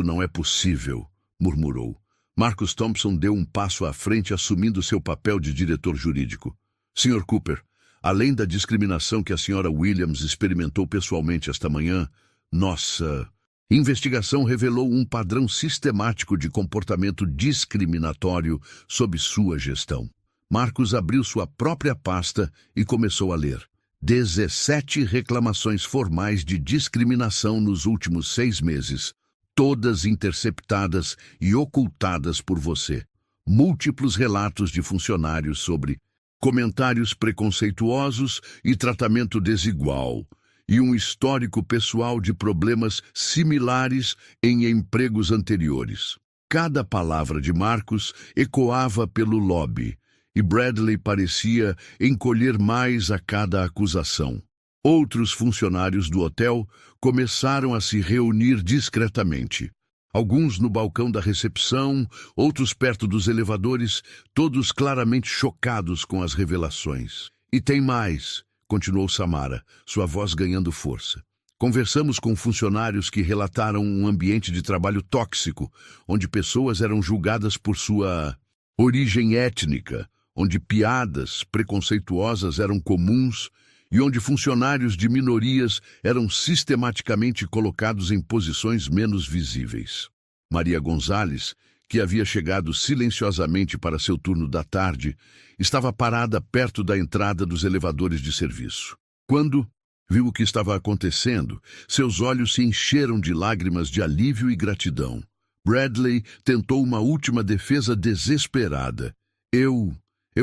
não é possível, murmurou. Marcus Thompson deu um passo à frente assumindo seu papel de diretor jurídico. Sr. Cooper, além da discriminação que a Sra. Williams experimentou pessoalmente esta manhã, nossa investigação revelou um padrão sistemático de comportamento discriminatório sob sua gestão. Marcus abriu sua própria pasta e começou a ler. 17 reclamações formais de discriminação nos últimos 6 meses, todas interceptadas e ocultadas por você. Múltiplos relatos de funcionários sobre comentários preconceituosos e tratamento desigual, e um histórico pessoal de problemas similares em empregos anteriores. Cada palavra de Marcus ecoava pelo lobby, e Bradley parecia encolher mais a cada acusação. Outros funcionários do hotel começaram a se reunir discretamente. Alguns no balcão da recepção, outros perto dos elevadores, todos claramente chocados com as revelações. E tem mais, continuou Samara, sua voz ganhando força. Conversamos com funcionários que relataram um ambiente de trabalho tóxico, onde pessoas eram julgadas por sua origem étnica, onde piadas preconceituosas eram comuns e onde funcionários de minorias eram sistematicamente colocados em posições menos visíveis. Maria Gonzalez, que havia chegado silenciosamente para seu turno da tarde, estava parada perto da entrada dos elevadores de serviço. Quando viu o que estava acontecendo, seus olhos se encheram de lágrimas de alívio e gratidão. Bradley tentou uma última defesa desesperada. Eu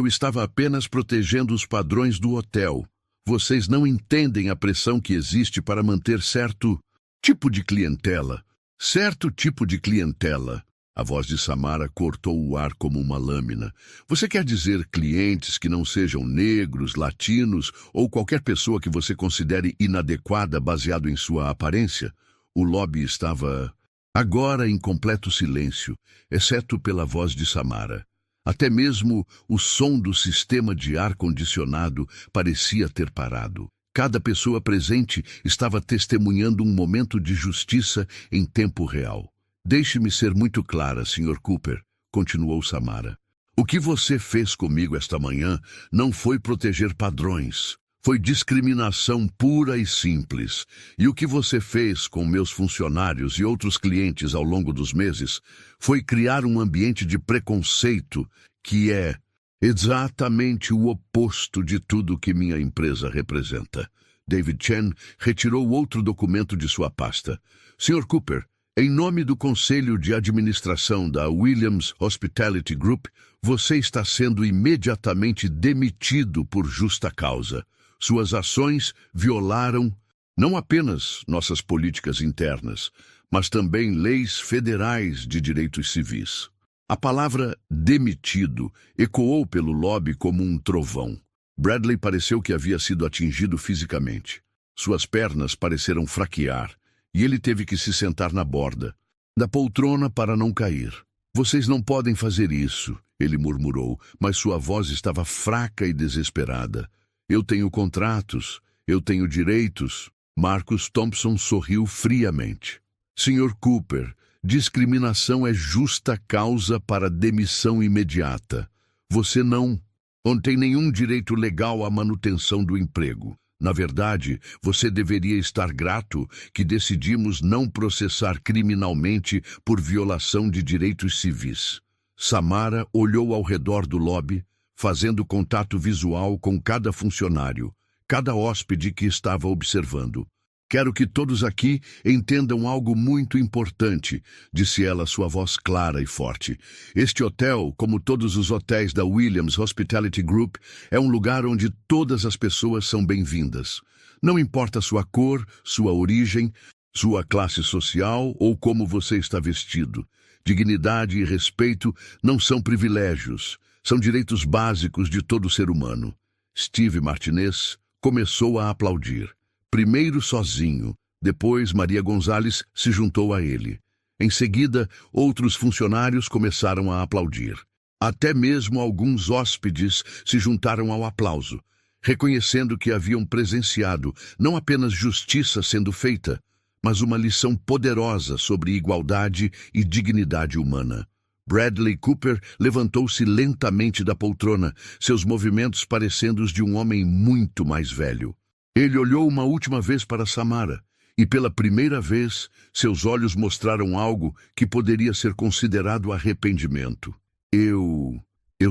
estava apenas protegendo os padrões do hotel. Vocês não entendem a pressão que existe para manter certo tipo de clientela. Certo tipo de clientela. A voz de Samara cortou o ar como uma lâmina. Você quer dizer clientes que não sejam negros, latinos ou qualquer pessoa que você considere inadequada baseado em sua aparência? O lobby estava agora em completo silêncio, exceto pela voz de Samara. Até mesmo o som do sistema de ar-condicionado parecia ter parado. Cada pessoa presente estava testemunhando um momento de justiça em tempo real. Deixe-me ser muito clara, Sr. Cooper, continuou Samara. O que você fez comigo esta manhã não foi proteger padrões. Foi discriminação pura e simples. E o que você fez com meus funcionários e outros clientes ao longo dos meses foi criar um ambiente de preconceito que é exatamente o oposto de tudo que minha empresa representa. David Chen retirou outro documento de sua pasta. Sr. Cooper, em nome do Conselho de Administração da Williams Hospitality Group, você está sendo imediatamente demitido por justa causa. Suas ações violaram não apenas nossas políticas internas, mas também leis federais de direitos civis. A palavra demitido ecoou pelo lobby como um trovão. Bradley pareceu que havia sido atingido fisicamente. Suas pernas pareceram fraquear, e ele teve que se sentar na borda. da poltrona para não cair. Vocês não podem fazer isso, ele murmurou, mas sua voz estava fraca e desesperada. Eu tenho contratos, eu tenho direitos. Marcus Thompson sorriu friamente. Sr. Cooper, discriminação é justa causa para demissão imediata. Você não tem nenhum direito legal à manutenção do emprego. Na verdade, você deveria estar grato que decidimos não processar criminalmente por violação de direitos civis. Samara olhou ao redor do lobby, fazendo contato visual com cada funcionário, cada hóspede que estava observando. Quero que todos aqui entendam algo muito importante, disse ela, sua voz clara e forte. Este hotel, como todos os hotéis da Williams Hospitality Group, é um lugar onde todas as pessoas são bem-vindas. Não importa sua cor, sua origem, sua classe social ou como você está vestido. Dignidade e respeito não são privilégios, são direitos básicos de todo ser humano. Steve Martinez começou a aplaudir. Primeiro sozinho, depois Maria Gonzalez se juntou a ele. Em seguida, outros funcionários começaram a aplaudir. Até mesmo alguns hóspedes se juntaram ao aplauso, reconhecendo que haviam presenciado não apenas justiça sendo feita, mas uma lição poderosa sobre igualdade e dignidade humana. Bradley Cooper levantou-se lentamente da poltrona, seus movimentos parecendo os de um homem muito mais velho. Ele olhou uma última vez para Samara, e pela primeira vez, seus olhos mostraram algo que poderia ser considerado arrependimento. Eu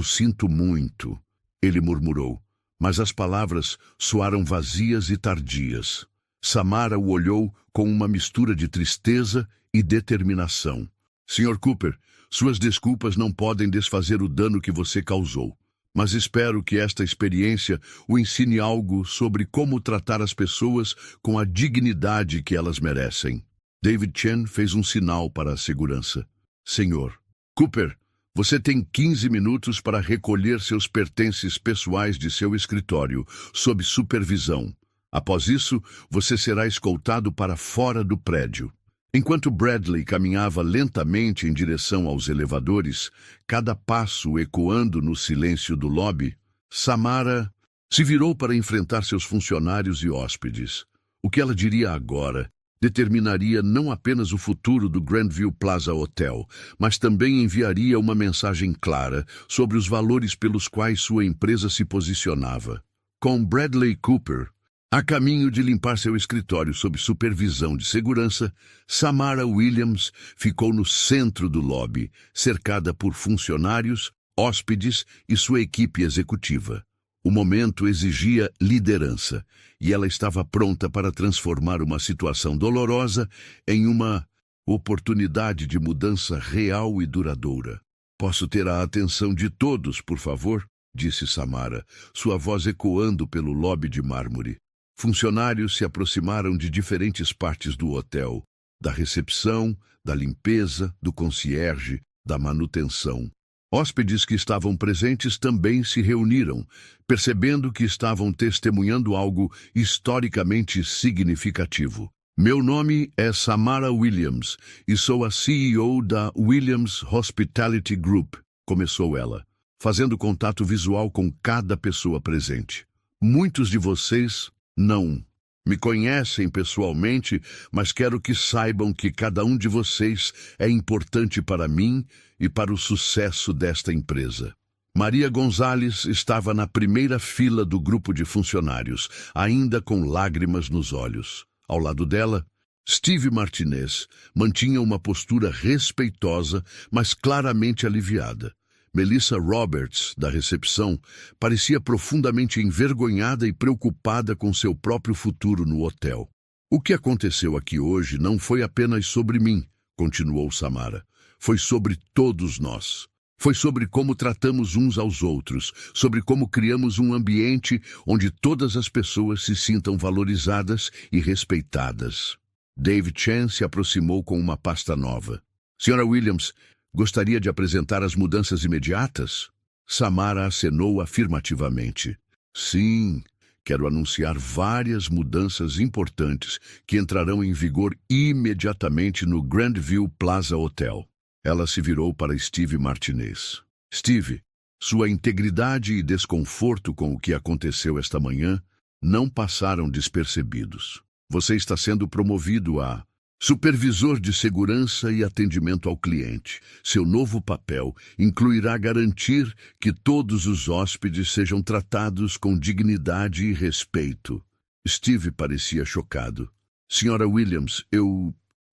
sinto muito, ele murmurou, mas as palavras soaram vazias e tardias. Samara o olhou com uma mistura de tristeza e determinação. Sr. Cooper, suas desculpas não podem desfazer o dano que você causou. Mas espero que esta experiência o ensine algo sobre como tratar as pessoas com a dignidade que elas merecem. David Chen fez um sinal para a segurança. Senhor Cooper, você tem 15 minutos para recolher seus pertences pessoais de seu escritório, sob supervisão. Após isso, você será escoltado para fora do prédio. Enquanto Bradley caminhava lentamente em direção aos elevadores, cada passo ecoando no silêncio do lobby, Samara se virou para enfrentar seus funcionários e hóspedes. O que ela diria agora determinaria não apenas o futuro do Grandview Plaza Hotel, mas também enviaria uma mensagem clara sobre os valores pelos quais sua empresa se posicionava. Com Bradley Cooper a caminho de limpar seu escritório sob supervisão de segurança, Samara Williams ficou no centro do lobby, cercada por funcionários, hóspedes e sua equipe executiva. O momento exigia liderança, e ela estava pronta para transformar uma situação dolorosa em uma oportunidade de mudança real e duradoura. Posso ter a atenção de todos, por favor? Disse Samara, sua voz ecoando pelo lobby de mármore. Funcionários se aproximaram de diferentes partes do hotel, da recepção, da limpeza, do concierge, da manutenção. Hóspedes que estavam presentes também se reuniram, percebendo que estavam testemunhando algo historicamente significativo. Meu nome é Samara Williams e sou a CEO da Williams Hospitality Group, começou ela, fazendo contato visual com cada pessoa presente. Muitos de vocês não me conhecem pessoalmente, mas quero que saibam que cada um de vocês é importante para mim e para o sucesso desta empresa. Maria Gonzalez estava na primeira fila do grupo de funcionários, ainda com lágrimas nos olhos. Ao lado dela, Steve Martinez mantinha uma postura respeitosa, mas claramente aliviada. Melissa Roberts, da recepção, parecia profundamente envergonhada e preocupada com seu próprio futuro no hotel. O que aconteceu aqui hoje não foi apenas sobre mim, continuou Samara. Foi sobre todos nós. Foi sobre como tratamos uns aos outros, sobre como criamos um ambiente onde todas as pessoas se sintam valorizadas e respeitadas. David Chen se aproximou com uma pasta nova. Sra. Williams, gostaria de apresentar as mudanças imediatas? Samara acenou afirmativamente. Sim, Quero anunciar várias mudanças importantes que entrarão em vigor imediatamente no Grandview Plaza Hotel. Ela se virou para Steve Martinez. Steve, sua integridade e desconforto com o que aconteceu esta manhã não passaram despercebidos. Você está sendo promovido a supervisor de segurança e atendimento ao cliente. Seu novo papel incluirá garantir que todos os hóspedes sejam tratados com dignidade e respeito. Steve parecia chocado. Senhora Williams,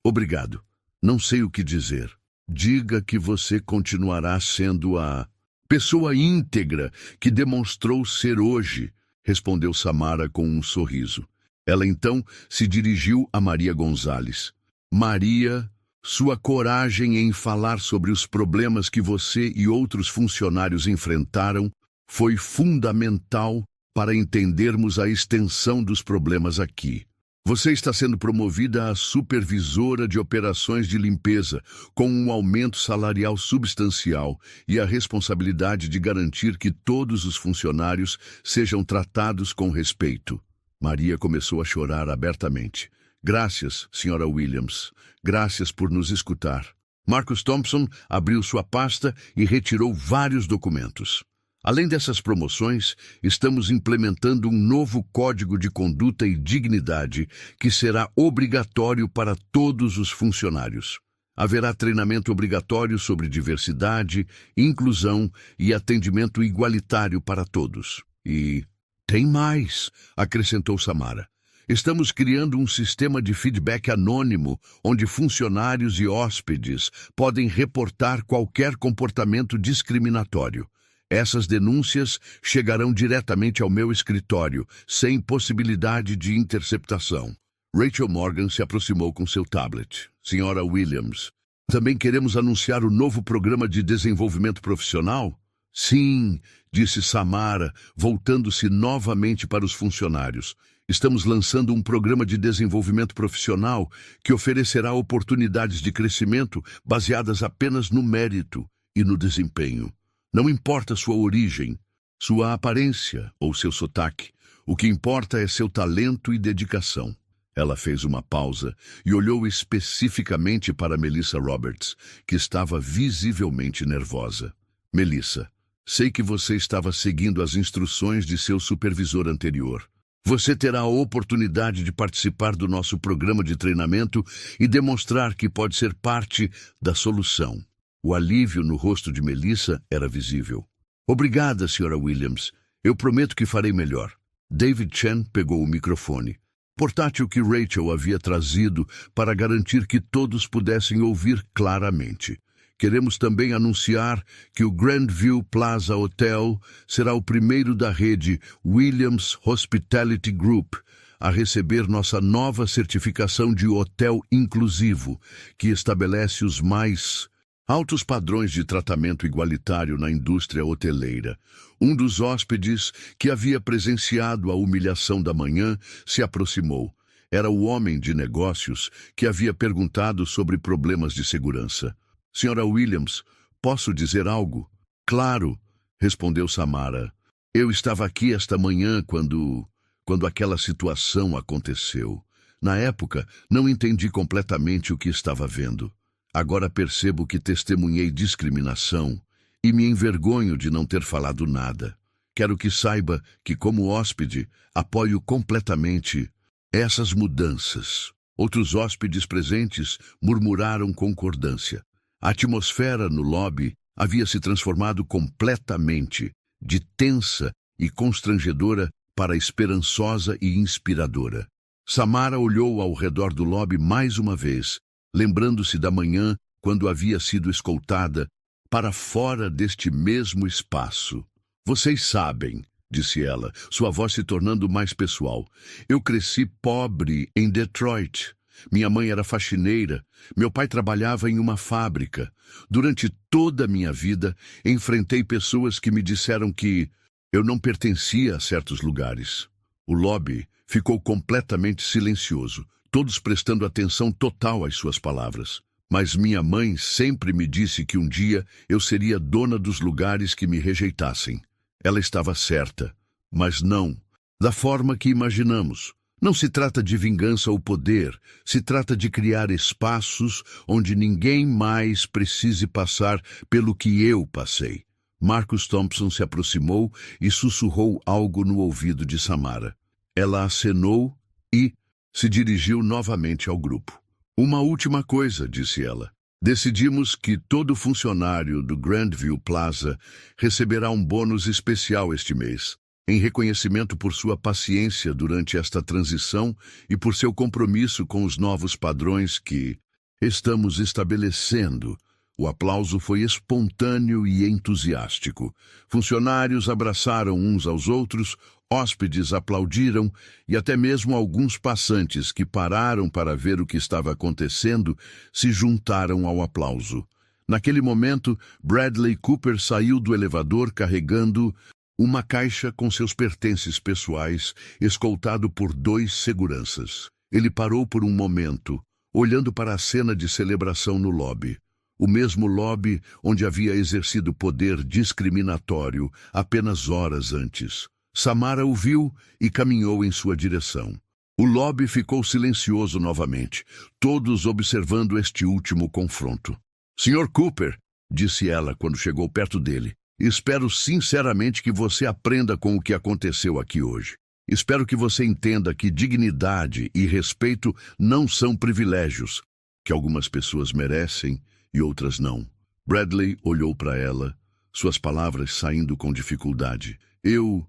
Obrigado. Não sei o que dizer. Diga que você continuará sendo a pessoa íntegra que demonstrou ser hoje, respondeu Samara com um sorriso. Ela então se dirigiu a Maria Gonzalez. Maria, sua coragem em falar sobre os problemas que você e outros funcionários enfrentaram foi fundamental para entendermos a extensão dos problemas aqui. Você está sendo promovida a supervisora de operações de limpeza, com um aumento salarial substancial e a responsabilidade de garantir que todos os funcionários sejam tratados com respeito. Maria começou a chorar abertamente. Graças, Sra. Williams. Graças por nos escutar. Marcus Thompson abriu sua pasta e retirou vários documentos. Além dessas promoções, estamos implementando um novo código de conduta e dignidade que será obrigatório para todos os funcionários. Haverá treinamento obrigatório sobre diversidade, inclusão e atendimento igualitário para todos. E tem mais, acrescentou Samara. Estamos criando um sistema de feedback anônimo, onde funcionários e hóspedes podem reportar qualquer comportamento discriminatório. Essas denúncias chegarão diretamente ao meu escritório, sem possibilidade de interceptação. Rachel Morgan se aproximou com seu tablet. Sra. Williams, também queremos anunciar o novo programa de desenvolvimento profissional? Sim, disse Samara, voltando-se novamente para os funcionários. Estamos lançando um programa de desenvolvimento profissional que oferecerá oportunidades de crescimento baseadas apenas no mérito e no desempenho. Não importa sua origem, sua aparência ou seu sotaque, o que importa é seu talento e dedicação. Ela fez uma pausa e olhou especificamente para Melissa Roberts, que estava visivelmente nervosa. Melissa, sei que você estava seguindo as instruções de seu supervisor anterior. Você terá a oportunidade de participar do nosso programa de treinamento e demonstrar que pode ser parte da solução. O alívio no rosto de Melissa era visível. Obrigada, Sra. Williams. Eu prometo que farei melhor. David Chen pegou o microfone. Portátil que Rachel havia trazido para garantir que todos pudessem ouvir claramente. Queremos também anunciar que o Grandview Plaza Hotel será o primeiro da rede Williams Hospitality Group a receber nossa nova certificação de hotel inclusivo, que estabelece os mais altos padrões de tratamento igualitário na indústria hoteleira. Um dos hóspedes que havia presenciado a humilhação da manhã se aproximou. Era o homem de negócios que havia perguntado sobre problemas de segurança. Sra. Williams, posso dizer algo? Claro, respondeu Samara. Eu estava aqui esta manhã quando aquela situação aconteceu. Na época, não entendi completamente o que estava vendo. Agora percebo que testemunhei discriminação e me envergonho de não ter falado nada. Quero que saiba que, como hóspede, apoio completamente essas mudanças. Outros hóspedes presentes murmuraram concordância. A atmosfera no lobby havia se transformado completamente, de tensa e constrangedora para esperançosa e inspiradora. Samara olhou ao redor do lobby mais uma vez, lembrando-se da manhã quando havia sido escoltada para fora deste mesmo espaço. Vocês sabem, disse ela, sua voz se tornando mais pessoal. Eu cresci pobre em Detroit. Minha mãe era faxineira, meu pai trabalhava em uma fábrica. Durante toda a minha vida, enfrentei pessoas que me disseram que eu não pertencia a certos lugares. O lobby ficou completamente silencioso, todos prestando atenção total às suas palavras. Mas minha mãe sempre me disse que um dia eu seria dona dos lugares que me rejeitassem. Ela estava certa, mas não. da forma que imaginamos. Não se trata de vingança ou poder, se trata de criar espaços onde ninguém mais precise passar pelo que eu passei. Marcus Thompson se aproximou e sussurrou algo no ouvido de Samara. Ela acenou e se dirigiu novamente ao grupo. Uma última coisa, disse ela. Decidimos que todo funcionário do Grandview Plaza receberá um bônus especial este mês, em reconhecimento por sua paciência durante esta transição e por seu compromisso com os novos padrões que estamos estabelecendo. O aplauso foi espontâneo e entusiástico. Funcionários abraçaram uns aos outros, hóspedes aplaudiram e até mesmo alguns passantes que pararam para ver o que estava acontecendo se juntaram ao aplauso. Naquele momento, Bradley Cooper saiu do elevador carregando uma caixa com seus pertences pessoais, escoltado por 2 seguranças. Ele parou por um momento, olhando para a cena de celebração no lobby. O mesmo lobby onde havia exercido poder discriminatório apenas horas antes. Samara o viu e caminhou em sua direção. O lobby ficou silencioso novamente, todos observando este último confronto. Sr. Cooper, disse ela quando chegou perto dele, espero sinceramente que você aprenda com o que aconteceu aqui hoje. Espero que você entenda que dignidade e respeito não são privilégios, que algumas pessoas merecem e outras não. Bradley olhou para ela, suas palavras saindo com dificuldade. Eu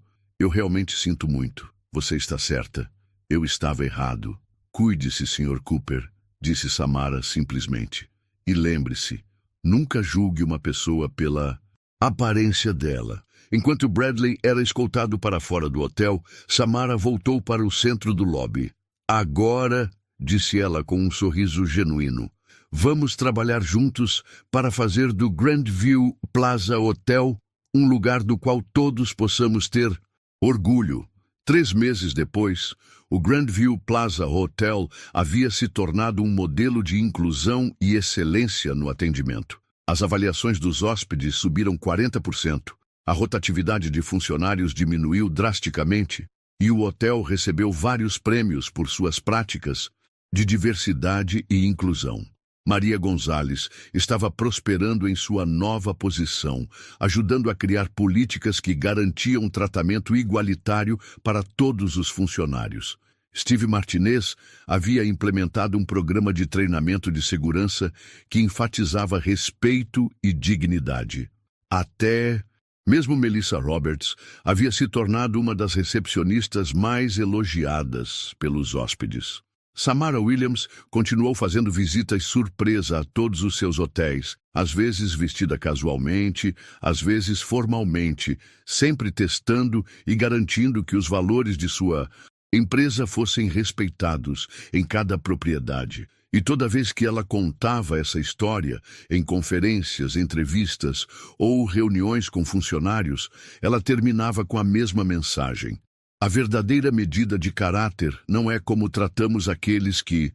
realmente sinto muito. Você está certa. Eu estava errado. Cuide-se, Sr. Cooper, disse Samara simplesmente. E lembre-se, nunca julgue uma pessoa pela aparência dela. Enquanto Bradley era escoltado para fora do hotel, Samara voltou para o centro do lobby. Agora, disse ela com um sorriso genuíno, vamos trabalhar juntos para fazer do Grandview Plaza Hotel um lugar do qual todos possamos ter orgulho. 3 meses depois, o Grandview Plaza Hotel havia se tornado um modelo de inclusão e excelência no atendimento. As avaliações dos hóspedes subiram 40%, a rotatividade de funcionários diminuiu drasticamente e o hotel recebeu vários prêmios por suas práticas de diversidade e inclusão. Maria Gonzalez estava prosperando em sua nova posição, ajudando a criar políticas que garantiam um tratamento igualitário para todos os funcionários. Steve Martinez havia implementado um programa de treinamento de segurança que enfatizava respeito e dignidade. Mesmo Melissa Roberts havia se tornado uma das recepcionistas mais elogiadas pelos hóspedes. Samara Williams continuou fazendo visitas surpresa a todos os seus hotéis, às vezes vestida casualmente, às vezes formalmente, sempre testando e garantindo que os valores de sua empresa fossem respeitados em cada propriedade. E toda vez que ela contava essa história, em conferências, entrevistas ou reuniões com funcionários, ela terminava com a mesma mensagem. A verdadeira medida de caráter não é como tratamos aqueles que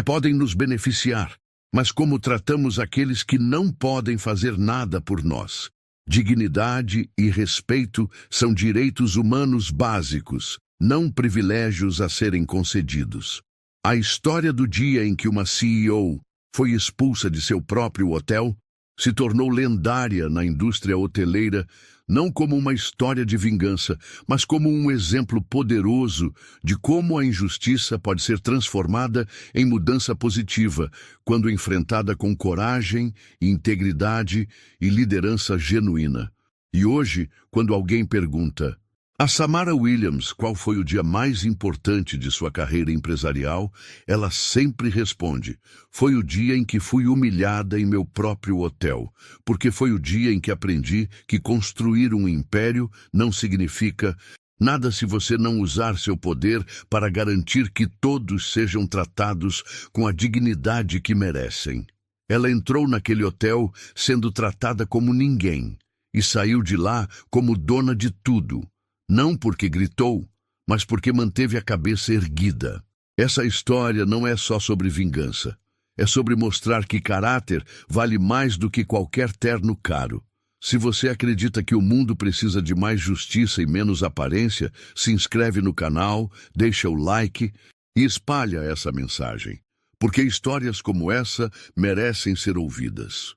podem nos beneficiar, mas como tratamos aqueles que não podem fazer nada por nós. Dignidade e respeito são direitos humanos básicos, não privilégios a serem concedidos. A história do dia em que uma CEO foi expulsa de seu próprio hotel se tornou lendária na indústria hoteleira, não como uma história de vingança, mas como um exemplo poderoso de como a injustiça pode ser transformada em mudança positiva, quando enfrentada com coragem, integridade e liderança genuína. E hoje, quando alguém pergunta a Samara Williams qual foi o dia mais importante de sua carreira empresarial, ela sempre responde: foi o dia em que fui humilhada em meu próprio hotel, porque foi o dia em que aprendi que construir um império não significa nada se você não usar seu poder para garantir que todos sejam tratados com a dignidade que merecem. Ela entrou naquele hotel sendo tratada como ninguém e saiu de lá como dona de tudo. Não porque gritou, mas porque manteve a cabeça erguida. Essa história não é só sobre vingança. É sobre mostrar que caráter vale mais do que qualquer terno caro. Se você acredita que o mundo precisa de mais justiça e menos aparência, se inscreve no canal, deixa o like e espalha essa mensagem, porque histórias como essa merecem ser ouvidas.